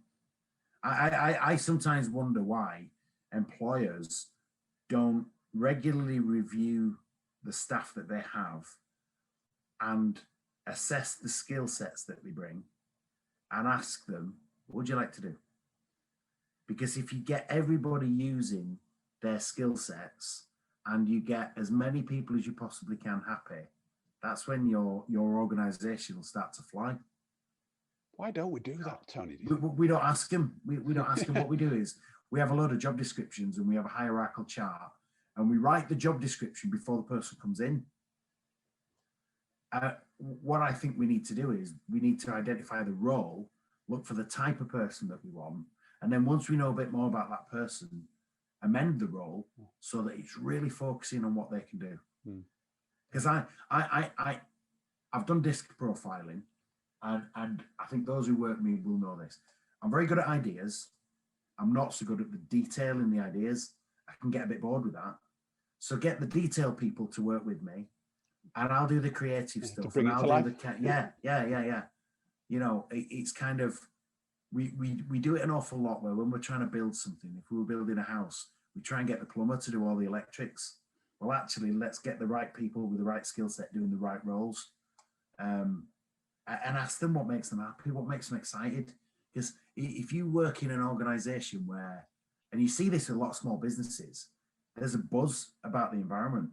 I sometimes wonder why employers don't regularly review the staff that they have and assess the skill sets that they bring and ask them, what would you like to do? Because if you get everybody using their skill sets and you get as many people as you possibly can happy, that's when your organization will start to fly. Why don't we do that, Tony? We don't ask them. We don't ask them. What we do is we have a load of job descriptions and we have a hierarchical chart and we write the job description before the person comes in. What I think we need to do is we need to identify the role, look for the type of person that we want, and then once we know a bit more about that person, amend the role so that it's really focusing on what they can do. Because I've done disc profiling, and I think those who work with me will know this. I'm very good at ideas. I'm not so good at the detail in the ideas. I can get a bit bored with that. So get the detail people to work with me, and I'll do the creative stuff. To bring and it I'll to do life. Yeah. You know, it's kind of we do it an awful lot where when we're trying to build something, if we were building a house, we try and get the plumber to do all the electrics. Well, actually, let's get the right people with the right skill set doing the right roles, and ask them what makes them happy, what makes them excited. Because if you work in an organization where, and you see this in a lot of small businesses, there's a buzz about the environment.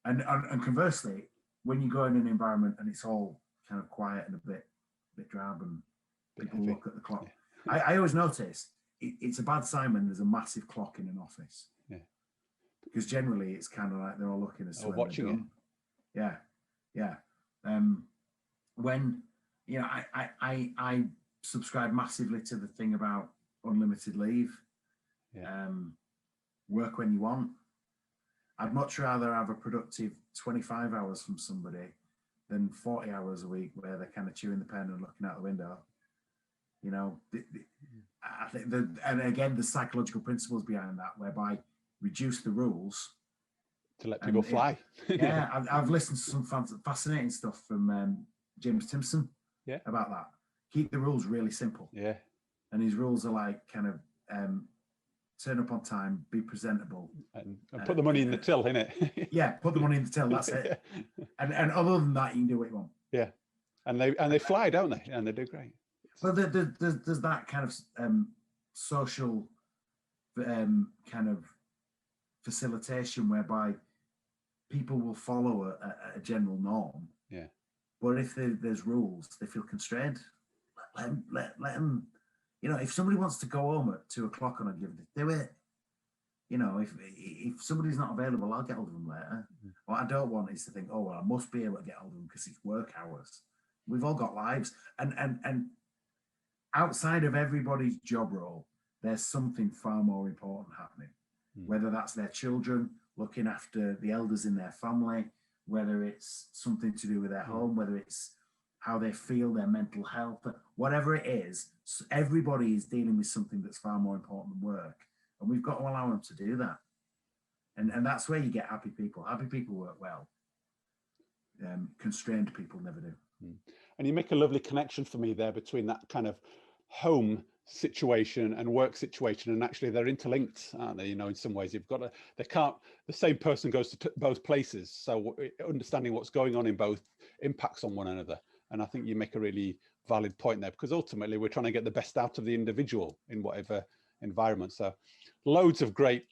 And conversely, when you go in an environment and it's all kind of quiet and a bit drab and people look at the clock. Yeah. I always notice it's a bad sign when there's a massive clock in an office. Yeah. Because generally it's kind of like they're all looking as to watching it. Yeah. When, you know, I subscribe massively to the thing about unlimited leave. Yeah. Work when you want. I'd much rather have a productive 25 hours from somebody than 40 hours a week where they're kind of chewing the pen and looking out the window. You know, I think and again, the psychological principles behind that, whereby reduce the rules to let people fly. Yeah, I've listened to some fascinating stuff from James Timpson about that. Keep the rules really simple. Yeah. And his rules are like kind of turn up on time, be presentable. And put the money in the till, innit? Yeah, put the money in the till, that's it. And other than that, you can do what you want. Yeah. And they fly, don't they? And they do great. Well, there's that kind of social kind of facilitation whereby people will follow a general norm. Yeah. But if there's rules, they feel constrained. Let them. You know, if somebody wants to go home at 2:00 on a given day, do it. You know, if somebody's not available, I'll get hold of them later. Mm-hmm. What I don't want is to think, oh well, I must be able to get hold of them because it's work hours. We've all got lives, and outside of everybody's job role, there's something far more important happening. Mm-hmm. Whether that's their children, looking after the elders in their family, whether it's something to do with their home, whether it's how they feel, their mental health, whatever it is, everybody is dealing with something that's far more important than work. And we've got to allow them to do that. And that's where you get happy people. Happy people work well. Constrained people never do. And you make a lovely connection for me there between that kind of home situation and work situation, and actually they're interlinked, aren't they? You know, in some ways you've got the same person goes to both places, so understanding what's going on in both impacts on one another. And I think you make a really valid point there, because ultimately we're trying to get the best out of the individual in whatever environment. So loads of great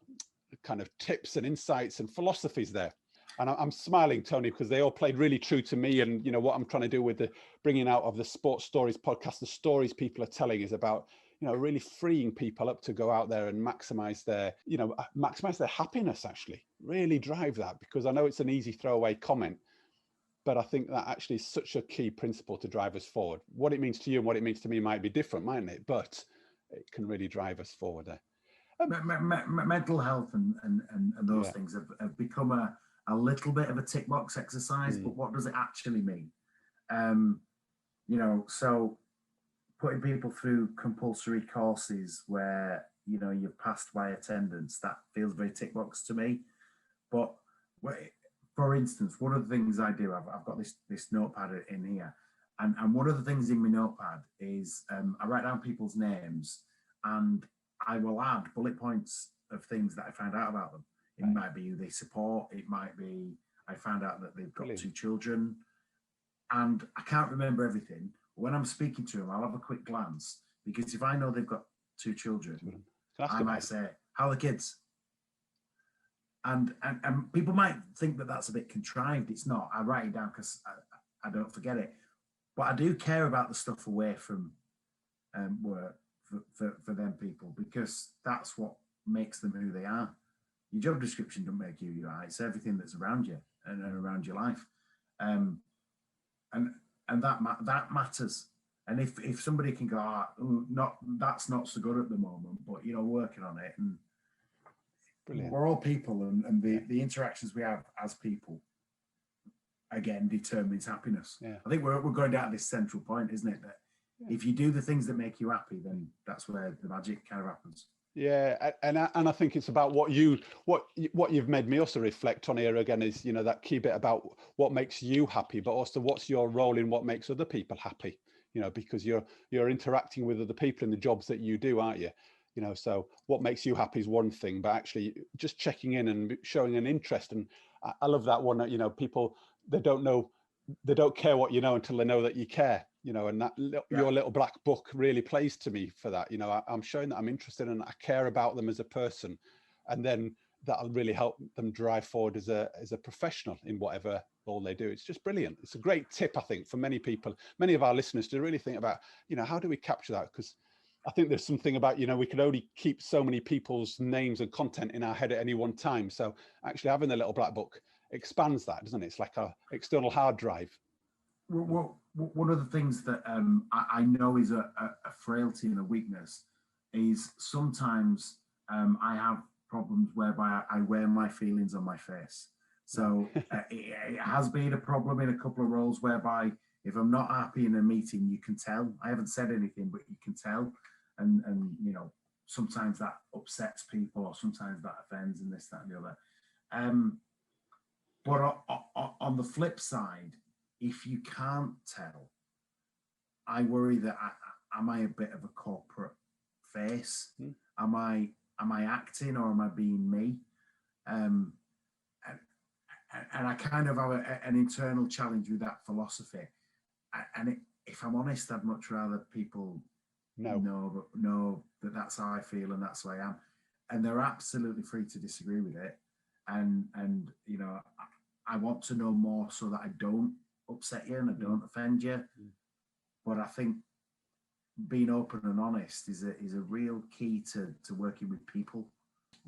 kind of tips and insights and philosophies there. And I'm smiling, Tony, because they all played really true to me. And, you know, what I'm trying to do with the bringing out of the Sports Stories podcast, the stories people are telling is about, you know, really freeing people up to go out there and maximize their happiness, actually, really drive that. Because I know it's an easy throwaway comment, but I think that actually is such a key principle to drive us forward. What it means to you and what it means to me might be different, mightn't it? But it can really drive us forward there. Mental health and those things have become a little bit of a tick box exercise, but what does it actually mean? You know, so putting people through compulsory courses where, you know, you've passed by attendance, that feels very tick box to me. But for instance, one of the things I do, I've got this notepad in here, and one of the things in my notepad is I write down people's names and I will add bullet points of things that I found out about them. It might be who they support. It might be I found out that they've got 2 children, and I can't remember everything. When I'm speaking to them, I'll have a quick glance, because if I know they've got 2 children, I might say, "How are the kids?" And people might think that that's a bit contrived. It's not. I write it down because I don't forget it. But I do care about the stuff away from work for them people, because that's what makes them who they are. Your job description doesn't make you who you are. It's everything that's around you and around your life, and that matters. And if somebody can go, that's not so good at the moment, but you know, working on it, and brilliant. We're all people, and the interactions we have as people again determines happiness. Yeah. I think we're going down to this central point, isn't it? That if you do the things that make you happy, then that's where the magic kind of happens. Yeah, and I think it's about what you've made me also reflect on here again is, you know, that key bit about what makes you happy, but also what's your role in what makes other people happy. You know, because you're interacting with other people in the jobs that you do, aren't you? You know, so what makes you happy is one thing, but actually just checking in and showing an interest. And I love that one. You know, people, they don't care what you know until they know that you care. You know, and that your little black book really plays to me for that. You know, I'm showing that I'm interested and I care about them as a person, and then that'll really help them drive forward as a professional in whatever role they do. It's just brilliant. It's a great tip, I think, for many people, many of our listeners, to really think about, you know, how do we capture that? Because I think there's something about, you know, we can only keep so many people's names and content in our head at any one time. So actually having the little black book expands that, doesn't it? It's like a external hard drive. Well, one of the things that I know is a frailty and a weakness is sometimes I have problems whereby I wear my feelings on my face. So it has been a problem in a couple of roles whereby If I'm not happy in a meeting, you can tell. I haven't said anything, but you can tell. And you know, sometimes that upsets people, or sometimes that offends, and this, that, and the other. But on the flip side, if you can't tell, I worry that am I a bit of a corporate face? Am I acting, or am I being me? And I kind of have an internal challenge with that philosophy. And if I'm honest, I'd much rather people know that that's how I feel and that's who I am. And they're absolutely free to disagree with it. And you know, I want to know more so that I don't upset you and I don't offend you. But I think being open and honest is a real key to working with people.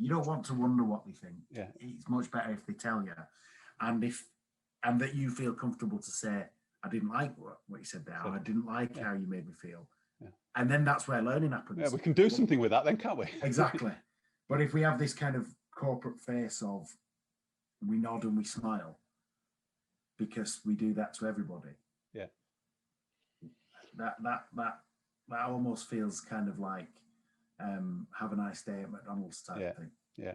You don't want to wonder what they think. Yeah. It's much better if they tell you, and that you feel comfortable to say, I didn't like what you said there. I didn't like how you made me feel. Yeah. And then that's where learning happens. Yeah, we can do something with that then, can't we? Exactly. But if we have this kind of corporate face of we nod and we smile because we do that to everybody. Yeah. That almost feels kind of like have a nice day at McDonald's type thing. Yeah.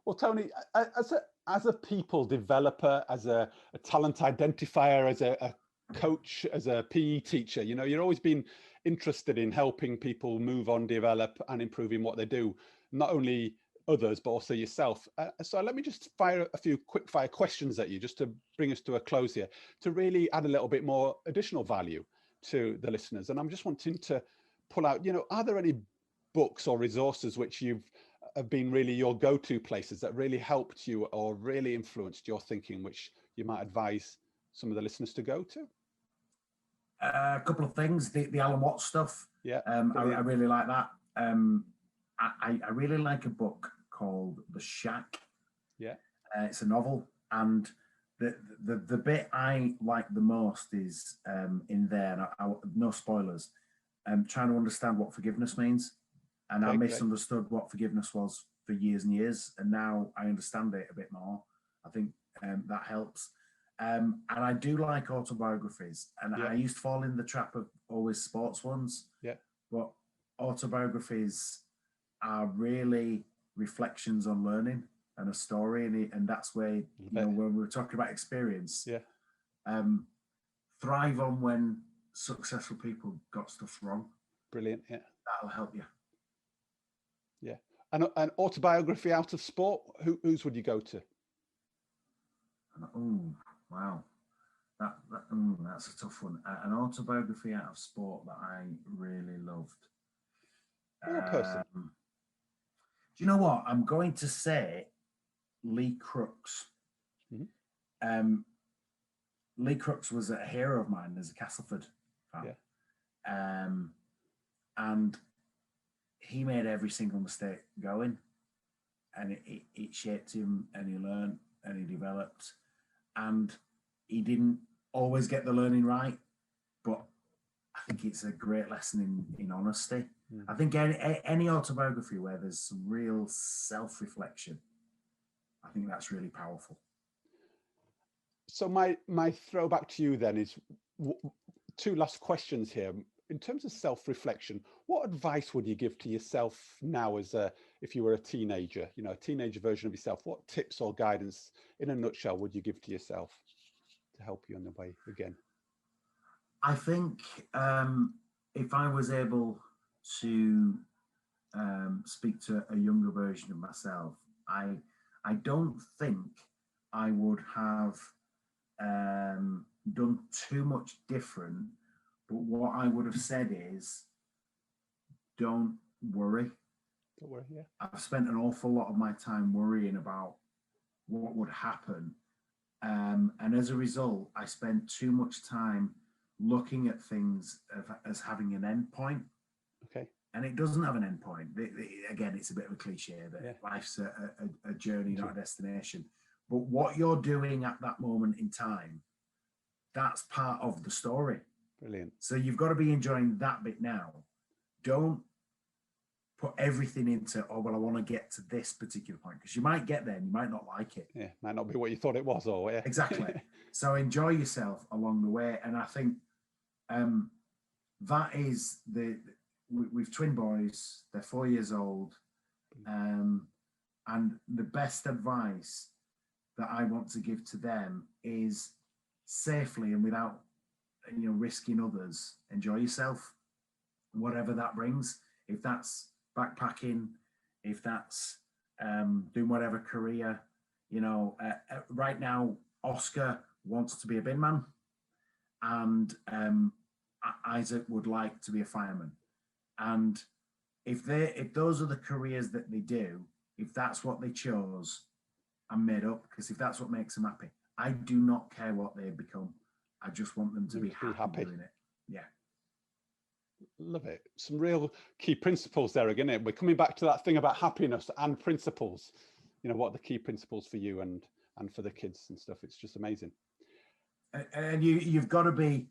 Well, Tony, as a people developer, as a talent identifier, as a coach, as a PE teacher, you know, you're always been interested in helping people move on, develop, and improving what they do, not only others, but also yourself. So let me just fire a few quick fire questions at you, just to bring us to a close here, to really add a little bit more additional value to the listeners. And I'm just wanting to pull out, you know, are there any books or resources which have been really your go-to places that really helped you or really influenced your thinking, which you might advise some of the listeners to go to? A couple of things. The Alan Watts stuff. Yeah. I really like that. I really like a book called The Shack. Yeah. It's a novel, and the bit I like the most is in there. And no spoilers. Trying to understand what forgiveness means. And I misunderstood what forgiveness was for years and years, and now I understand it a bit more. I think that helps. And I do like autobiographies, and I used to fall in the trap of always sports ones. Yeah. But autobiographies are really reflections on learning and a story, and that's where, you know, when we were talking about experience. Yeah. Thrive on when successful people got stuff wrong. Brilliant. Yeah. That'll help you. Yeah. And an autobiography out of sport, whose would you go to? Oh, wow. That's a tough one. An autobiography out of sport that I really loved. Person. Do you know what? I'm going to say Lee Crooks. Mm-hmm. Lee Crooks was a hero of mine as a Castleford fan. Yeah. And he made every single mistake going, and it shaped him, and he learned and he developed, and he didn't always get the learning right, but I think it's a great lesson in honesty. Mm. I think any autobiography where there's some real self-reflection, I think that's really powerful. So my throwback to you then is two last questions here. In terms of self-reflection, what advice would you give to yourself now if you were a teenager, you know, a teenager version of yourself? What tips or guidance, in a nutshell, would you give to yourself to help you on the way again? I think if I was able to speak to a younger version of myself, I don't think I would have done too much different. But what I would have said is, don't worry. Don't worry, yeah. I've spent an awful lot of my time worrying about what would happen. And as a result, I spent too much time looking at things as having an end point. Okay. And it doesn't have an end point. Again, it's a bit of a cliche that life's a journey, not a destination. But what you're doing at that moment in time, that's part of the story. Brilliant. So you've got to be enjoying that bit now. Don't put everything into, oh, well, I want to get to this particular point, because you might get there and you might not like it. Yeah, might not be what you thought it was, or yeah. Exactly. So enjoy yourself along the way. And I think that is we've twin boys, they're 4 years old. And the best advice that I want to give to them is safely and without, risking others, enjoy yourself, whatever that brings. If that's backpacking, if that's doing whatever career, right now, Oscar wants to be a bin man, and Isaac would like to be a fireman. And if those are the careers that they do, if that's what they chose, I'm made up, because if that's what makes them happy, I do not care what they become. I just want them to be happy doing it. Yeah. Love it. Some real key principles there again. We're coming back to that thing about happiness and principles. What are the key principles for you and for the kids and stuff? It's just amazing. And you've got to be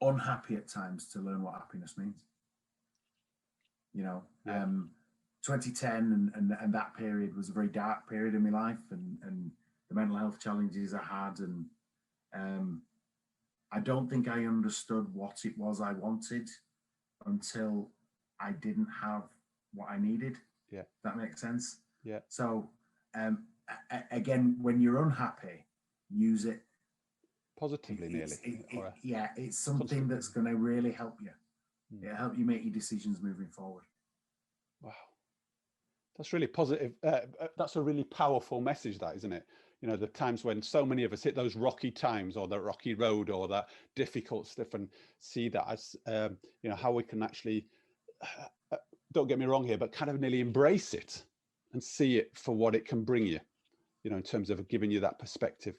unhappy at times to learn what happiness means. 2010 and that period was a very dark period in my life, and the mental health challenges I had, and I don't think I understood what it was I wanted until I didn't have what I needed. Yeah. That makes sense. Yeah. So again, when you're unhappy, use it positively, it's something that's going to really help you. It'll help you make your decisions moving forward. Wow, that's really positive. That's a really powerful message, that, isn't it? The times when so many of us hit those rocky times, or the rocky road, or that difficult stuff, and see that as how we can actually don't get me wrong here, but kind of nearly embrace it and see it for what it can bring you, in terms of giving you that perspective.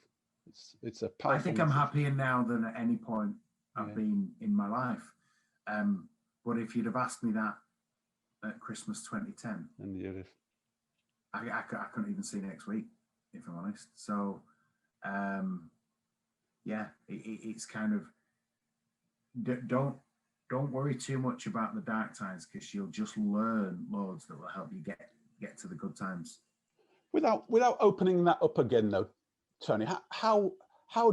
It's a powerful I think message. I'm happier now than at any point I've been in my life. But if you'd have asked me that at Christmas 2010, and you'd have... I couldn't even see next week, if I'm honest. So, it's kind of, don't worry too much about the dark times, because you'll just learn loads that will help you get to the good times. Without opening that up again, though, Tony, how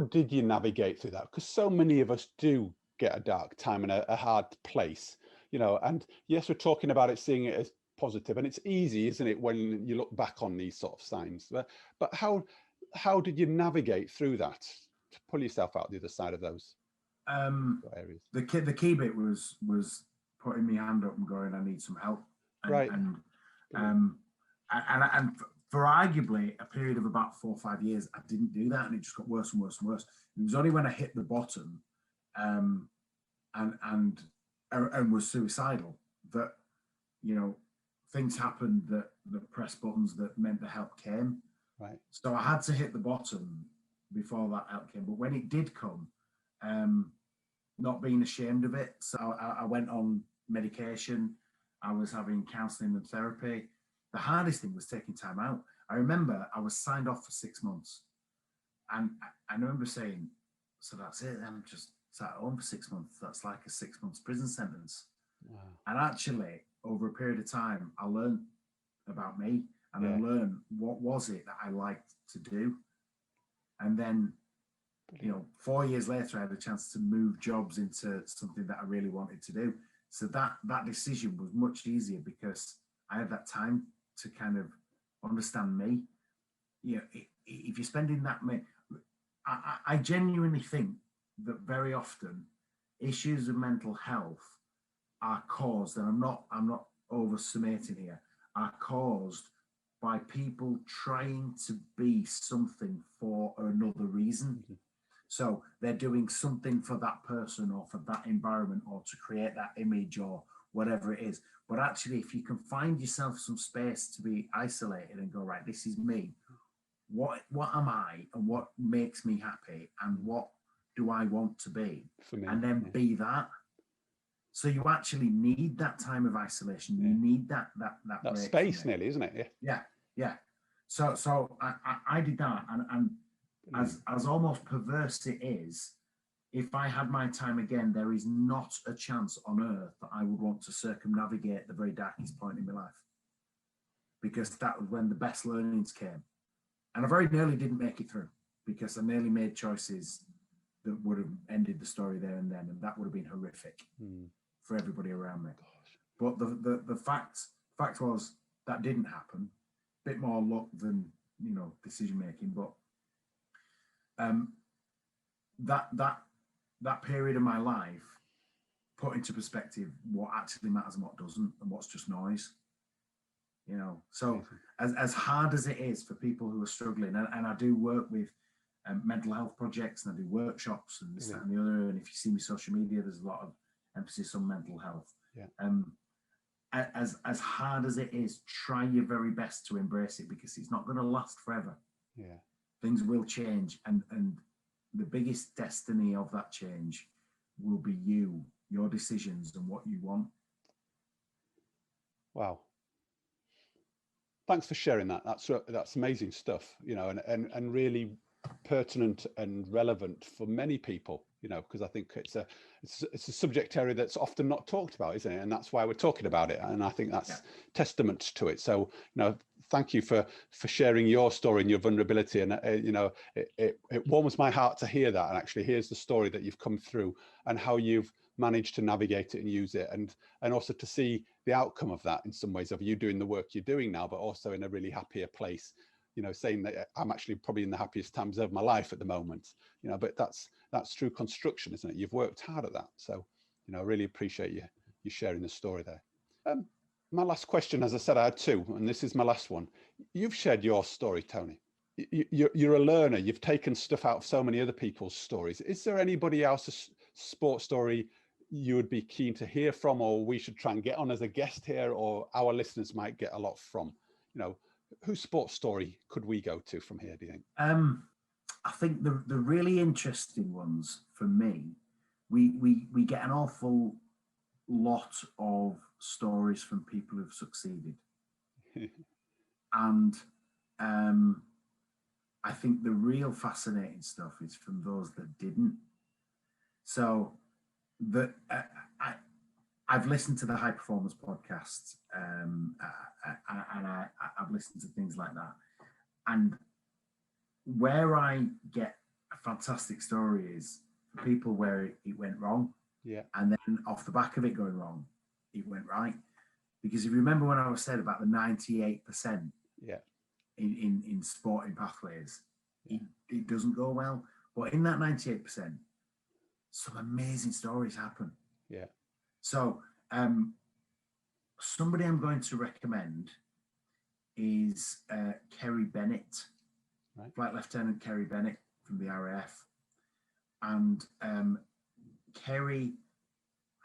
did you navigate through that? Because so many of us do get a dark time and a hard place, and yes, we're talking about it, seeing it as positive, and it's easy, isn't it, when you look back on these sort of signs, but how did you navigate through that to pull yourself out the other side of those areas? The key bit was putting my hand up and going, I need some help. Right. And for arguably a period of about 4 or 5 years, I didn't do that, and it just got worse and worse and worse. It was only when I hit the bottom and was suicidal that things happened that pressed buttons that meant the help came. Right. So I had to hit the bottom before that help came. But when it did come, not being ashamed of it. So I went on medication. I was having counselling and therapy. The hardest thing was taking time out. I remember I was signed off for 6 months. And I remember saying, so that's it, I'm just sat at home for 6 months. That's like a 6 months prison sentence. Wow. And actually, over a period of time, I learned about me, and I learned what was it that I liked to do. And then, 4 years later, I had a chance to move jobs into something that I really wanted to do. So that decision was much easier, because I had that time to kind of understand me. If you're spending that many, I genuinely think that very often issues of mental health are caused, and I'm not oversummating here, are caused by people trying to be something for another reason. Mm-hmm. So they're doing something for that person or for that environment or to create that image or whatever it is. But actually, if you can find yourself some space to be isolated and go, right, this is me. What am I, and what makes me happy, and what do I want to be? For me, and then be that. So you actually need that time of isolation. You need that space, nearly, isn't it? Yeah. So I did that, and as almost perverse it is, if I had my time again, there is not a chance on earth that I would want to circumnavigate the very darkest point in my life, because that was when the best learnings came. And I very nearly didn't make it through, because I nearly made choices that would have ended the story there and then, and that would have been horrific for everybody around me. Gosh. But the fact was that didn't happen. A bit more luck than, you know, decision making, but that period of my life put into perspective what actually matters and what doesn't, and what's just noise. You know, so as hard as it is for people who are struggling, and I do work with mental health projects, and I do workshops and this, that, and the other. And if you see me social media, there's a lot of emphasis on mental health. Yeah. As hard as it is, try your very best to embrace it, because it's not going to last forever. Yeah, things will change, and the biggest destiny of that change will be you, your decisions, and what you want. Wow. Thanks for sharing that. That's amazing stuff, you know, and really pertinent and relevant for many people, you know, because I think it's a subject area that's often not talked about, isn't it? And that's why we're talking about it. And I think that's testament to it. So, you know, thank you for sharing your story and your vulnerability. And, you know, it warms my heart to hear that. And actually, here's the story that you've come through and how you've managed to navigate it and use it, and also to see the outcome of that in some ways, of you doing the work you're doing now, but also in a really happier place, you know, saying that I'm actually probably in the happiest times of my life at the moment, you know, but that's through construction, isn't it? You've worked hard at that. So, you know, I really appreciate you sharing the story there. My last question, as I said, I had two, and this is my last one. You've shared your story, Tony. You're a learner. You've taken stuff out of so many other people's stories. Is there anybody else's sports story you would be keen to hear from, or we should try and get on as a guest here, or our listeners might get a lot from? You know, whose sports story could we go to from here, do you think? I think the really interesting ones for me, we get an awful lot of stories from people who've succeeded. And I think the real fascinating stuff is from those that didn't. So I've listened to the high performance podcasts, and I've listened to things like that. And where I get a fantastic story is for people where it went wrong. Yeah. And then off the back of it going wrong, it went right. Because if you remember when I was said about the 98% in sporting pathways, it doesn't go well. But in that 98%, some amazing stories happen. Yeah. So somebody I'm going to recommend is Kerry Bennett, right. Flight Lieutenant Kerry Bennett from the RAF. And Kerry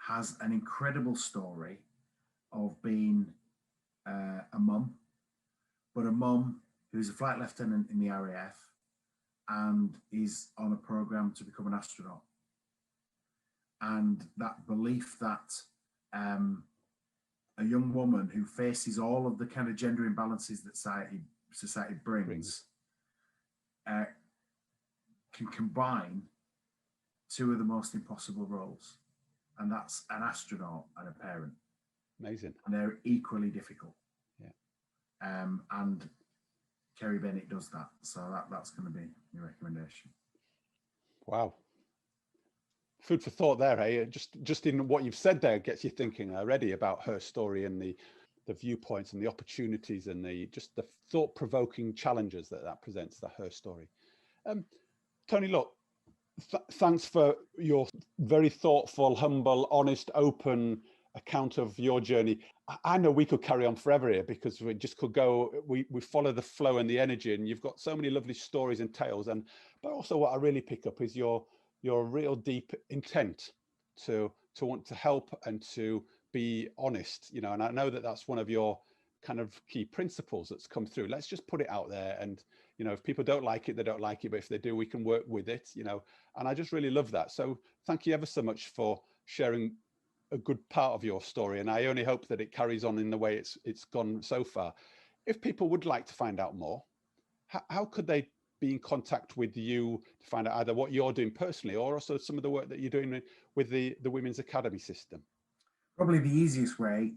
has an incredible story of being a mum, but a mum who's a flight lieutenant in the RAF and is on a program to become an astronaut. And that belief that a young woman who faces all of the kind of gender imbalances that society brings can combine two of the most impossible roles, and that's an astronaut and a parent. Amazing. And they're equally difficult. Yeah. And Kerry Bennett does that, so that's going to be your recommendation. Wow. Food for thought there, hey? Just in what you've said there gets you thinking already about her story and the viewpoints and the opportunities and the thought-provoking challenges that presents, her story. Tony, look, thanks for your very thoughtful, humble, honest, open account of your journey. I know we could carry on forever here, because we just could go, we follow the flow and the energy, and you've got so many lovely stories and tales. But also what I really pick up is your real deep intent to want to help and to be honest, you know, and I know that that's one of your kind of key principles that's come through. Let's just put it out there, and, you know, if people don't like it, they don't like it, but if they do, we can work with it, you know, and I just really love that. So thank you ever so much for sharing a good part of your story, and I only hope that it carries on in the way it's gone so far. If people would like to find out more, how could they be in contact with you to find out either what you're doing personally or also some of the work that you're doing with the Women's Academy system? Probably the easiest way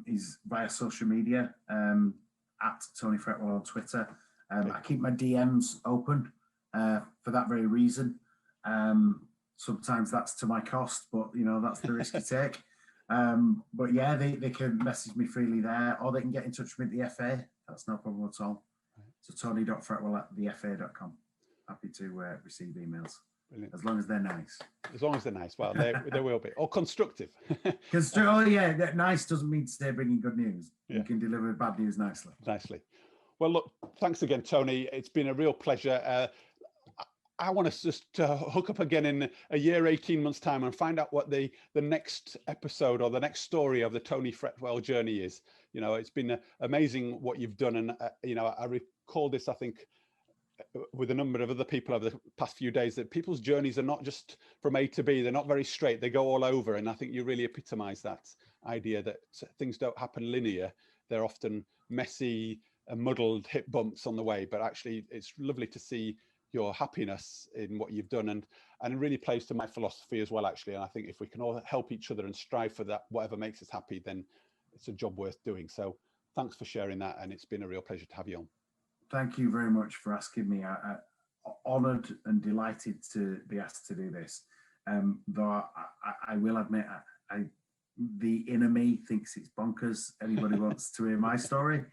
is via social media, at Tony Fretwell on Twitter. I keep my DMs open for that very reason. Sometimes that's to my cost, but that's the risk you take. But yeah, they can message me freely there, or they can get in touch with the FA. That's no problem at all. So tony.fretwell@thefa.com. Happy to receive emails. Brilliant. As long as they're nice. As long as they're nice. Well, they will be. Or constructive. Because, nice doesn't mean to bringing good news. Yeah. You can deliver bad news nicely. Nicely. Well, look, thanks again, Tony. It's been a real pleasure. I want us just to hook up again in a year, 18 months' time and find out what the next episode or the next story of the Tony Fretwell journey is. It's been amazing what you've done. And, I recall this, I think, with a number of other people over the past few days, that people's journeys are not just from A to B. They're not very straight. They go all over. And I think you really epitomise that idea that things don't happen linear. They're often messy and muddled hip bumps on the way. But actually, it's lovely to see your happiness in what you've done, and it really plays to my philosophy as well, actually. And I think if we can all help each other and strive for that, whatever makes us happy, then it's a job worth doing. So thanks for sharing that, and it's been a real pleasure to have you on. Thank you very much for asking me. I'm honoured and delighted to be asked to do this. Though I will admit, the inner me thinks it's bonkers. Anybody wants to hear my story.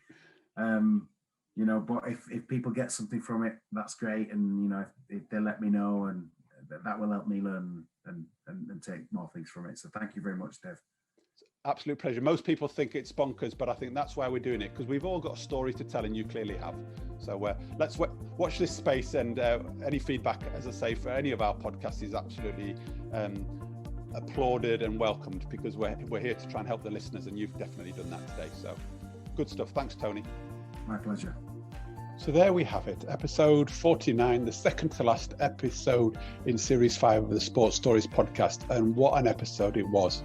But if people get something from it, that's great. And, if they let me know, and that will help me learn and take more things from it. So thank you very much, Dev. Absolute pleasure. Most people think it's bonkers, but I think that's why we're doing it, because we've all got a story to tell, and you clearly have. So let's watch this space, and any feedback, as I say, for any of our podcasts is absolutely applauded and welcomed, because we're here to try and help the listeners, and you've definitely done that today. So good stuff. Thanks, Tony. My pleasure. So there we have it, episode 49, the second to last episode in series 5 of the Sports Stories podcast, and what an episode it was.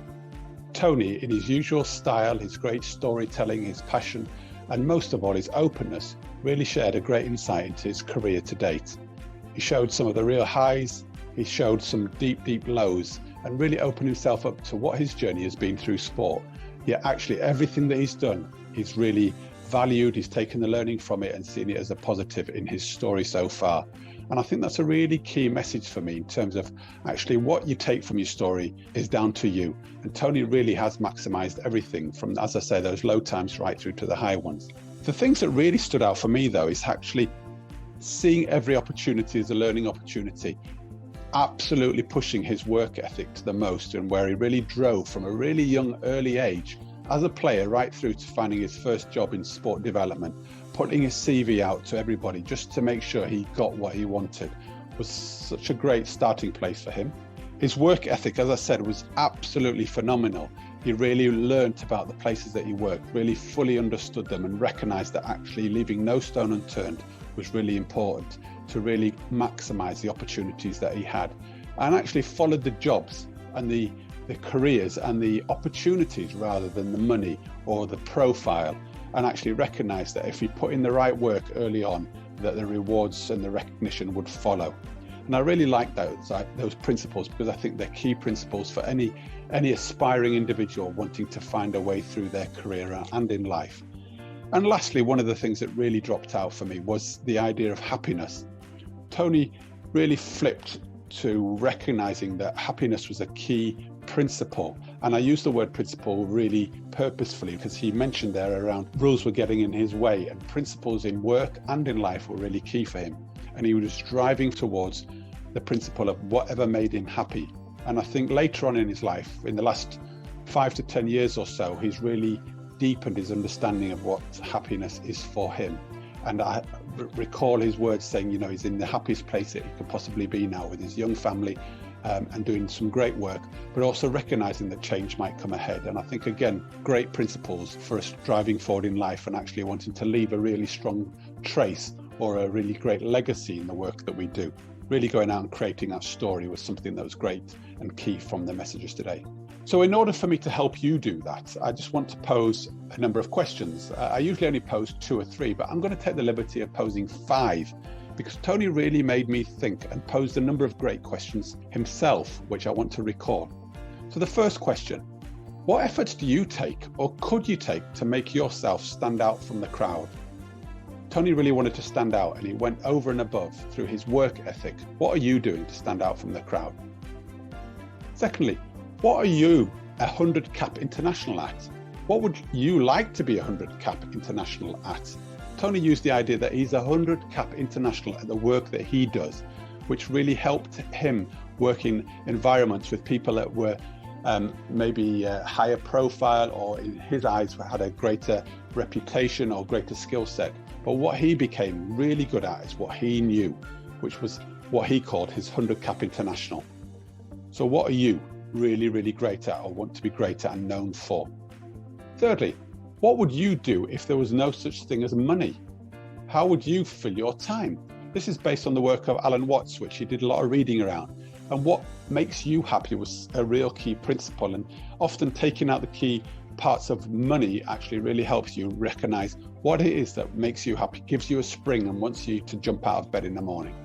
Tony, in his usual style, his great storytelling, his passion, and most of all his openness, really shared a great insight into his career to date. He showed some of the real highs, he showed some deep, deep lows, and really opened himself up to what his journey has been through sport. Yet actually everything that he's done, he's really valued, he's taken the learning from it and seen it as a positive in his story so far. And I think that's a really key message for me, in terms of actually what you take from your story is down to you. And Tony really has maximised everything from, as I say, those low times right through to the high ones. The things that really stood out for me, though, is actually seeing every opportunity as a learning opportunity, absolutely pushing his work ethic to the most, and where he really drove from a really young, early age as a player right through to finding his first job in sport development, putting his CV out to everybody just to make sure he got what he wanted, was such a great starting place for him. His work ethic, as I said, was absolutely phenomenal. He really learnt about the places that he worked, really fully understood them, and recognised that actually leaving no stone unturned was really important to really maximise the opportunities that he had, and actually followed the jobs and the careers and the opportunities rather than the money or the profile, and actually recognised that if he put in the right work early on, that the rewards and the recognition would follow. And I really like those principles, because I think they're key principles for any aspiring individual wanting to find a way through their career and in life. And lastly, one of the things that really dropped out for me was the idea of happiness. Tony really flipped to recognising that happiness was a key principle. And I use the word principle really purposefully, because he mentioned there around rules were getting in his way, and principles in work and in life were really key for him. And he was driving towards the principle of whatever made him happy. And I think later on in his life, in the last 5 to 10 years or so, he's really deepened his understanding of what happiness is for him. And I recall his words saying, he's in the happiest place that he could possibly be now, with his young family, and doing some great work, but also recognizing that change might come ahead. And I think, again, great principles for us driving forward in life and actually wanting to leave a really strong trace or a really great legacy in the work that we do. Really going out and creating that story was something that was great and key from the messages today. So in order for me to help you do that, I just want to pose a number of questions. I usually only pose 2 or 3, but I'm going to take the liberty of posing 5 because Tony really made me think and posed a number of great questions himself, which I want to record. So the first question, what efforts do you take or could you take to make yourself stand out from the crowd? Tony really wanted to stand out and he went over and above through his work ethic. What are you doing to stand out from the crowd? Secondly, what are you a 100 cap international at? What would you like to be a 100 cap international at? Tony used the idea that he's a 100 cap international at the work that he does, which really helped him work in environments with people that were maybe higher profile or in his eyes had a greater reputation or greater skill set. But what he became really good at is what he knew, which was what he called his 100 cap international. So what are you really, really great at or want to be great at and known for? Thirdly, what would you do if there was no such thing as money? How would you fill your time? This is based on the work of Alan Watts, which he did a lot of reading around. And what makes you happy was a real key principle, and often taking out the key parts of money actually really helps you recognize what it is that makes you happy, gives you a spring and wants you to jump out of bed in the morning.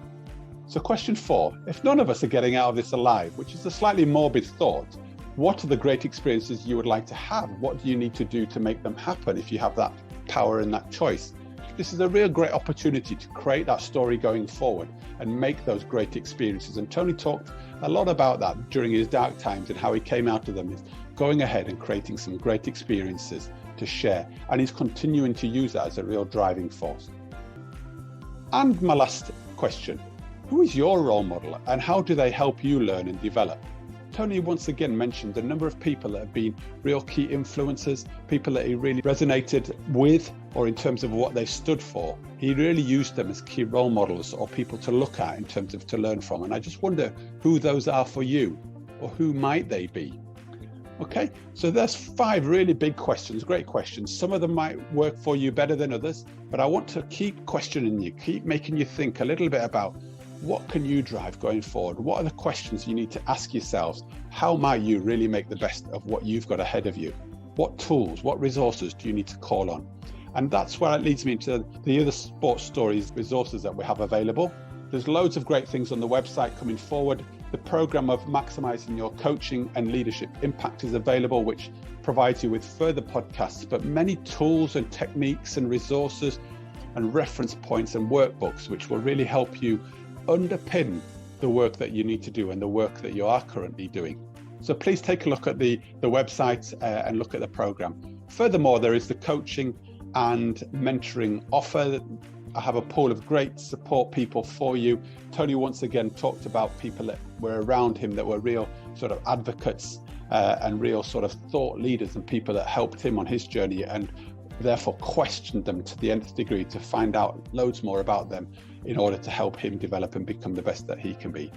So question 4, if none of us are getting out of this alive, which is a slightly morbid thought, what are the great experiences you would like to have? What do you need to do to make them happen if you have that power and that choice? This is a real great opportunity to create that story going forward and make those great experiences. And Tony talked a lot about that during his dark times and how he came out of them, is going ahead and creating some great experiences to share. And he's continuing to use that as a real driving force. And my last question, who is your role model and how do they help you learn and develop? Tony once again mentioned a number of people that have been real key influencers, people that he really resonated with or in terms of what they stood for. He really used them as key role models or people to look at in terms of to learn from. And I just wonder who those are for you or who might they be? Okay, so there's 5 really big questions, great questions. Some of them might work for you better than others, but I want to keep questioning you, keep making you think a little bit about what can you drive going forward? What are the questions you need to ask yourselves? How might you really make the best of what you've got ahead of you? What tools, what resources do you need to call on? And that's where it leads me into the other sports stories resources that we have available. There's loads of great things on the website coming forward. The program of Maximising Your Coaching and Leadership Impact is available, which provides you with further podcasts, but many tools and techniques and resources and reference points and workbooks, which will really help you underpin the work that you need to do and the work that you are currently doing. So please take a look at the website and look at the program. Furthermore, there is the coaching and mentoring offer. I have a pool of great support people for you. Tony once again talked about people that were around him that were real sort of advocates and real sort of thought leaders and people that helped him on his journey and therefore questioned them to the nth degree to find out loads more about them in order to help him develop and become the best that he can be.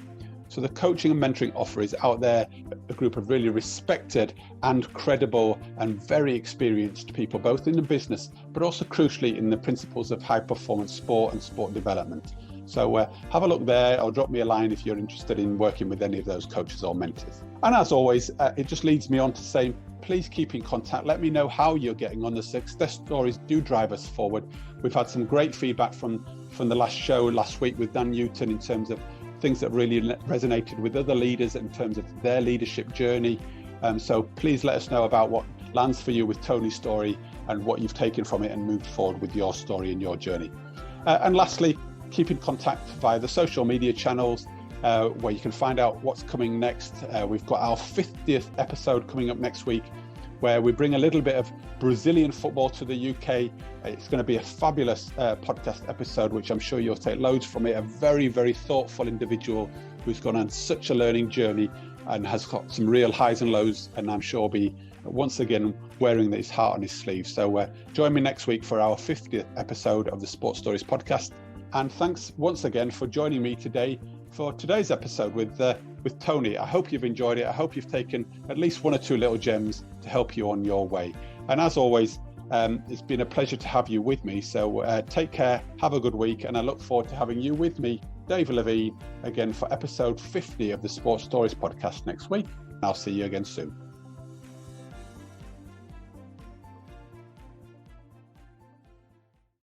So the coaching and mentoring offer is out there, a group of really respected and credible and very experienced people, both in the business, but also crucially in the principles of high performance sport and sport development. So have a look there or drop me a line if you're interested in working with any of those coaches or mentors. And as always, it just leads me on to say, please keep in contact. Let me know how you're getting on. The success stories do drive us forward. We've had some great feedback from the last show last week with Dan Newton in terms of things that really resonated with other leaders in terms of their leadership journey. So please let us know about what lands for you with Tony's story and what you've taken from it and moved forward with your story and your journey. And lastly, keep in contact via the social media channels where you can find out what's coming next. We've got our 50th episode coming up next week, where we bring a little bit of Brazilian football to the UK. It's going to be a fabulous podcast episode, which I'm sure you'll take loads from it. A very, very thoughtful individual who's gone on such a learning journey and has got some real highs and lows, and I'm sure will be once again wearing his heart on his sleeve. So join me next week for our 50th episode of the Sports Stories podcast. And thanks once again for joining me today for today's episode with Tony. I hope you've enjoyed it. I hope you've taken at least 1 or 2 little gems to help you on your way. And as always, it's been a pleasure to have you with me. So take care, have a good week, and I look forward to having you with me, Dave Levine, again for episode 50 of the Sports Stories podcast next week. I'll see you again soon.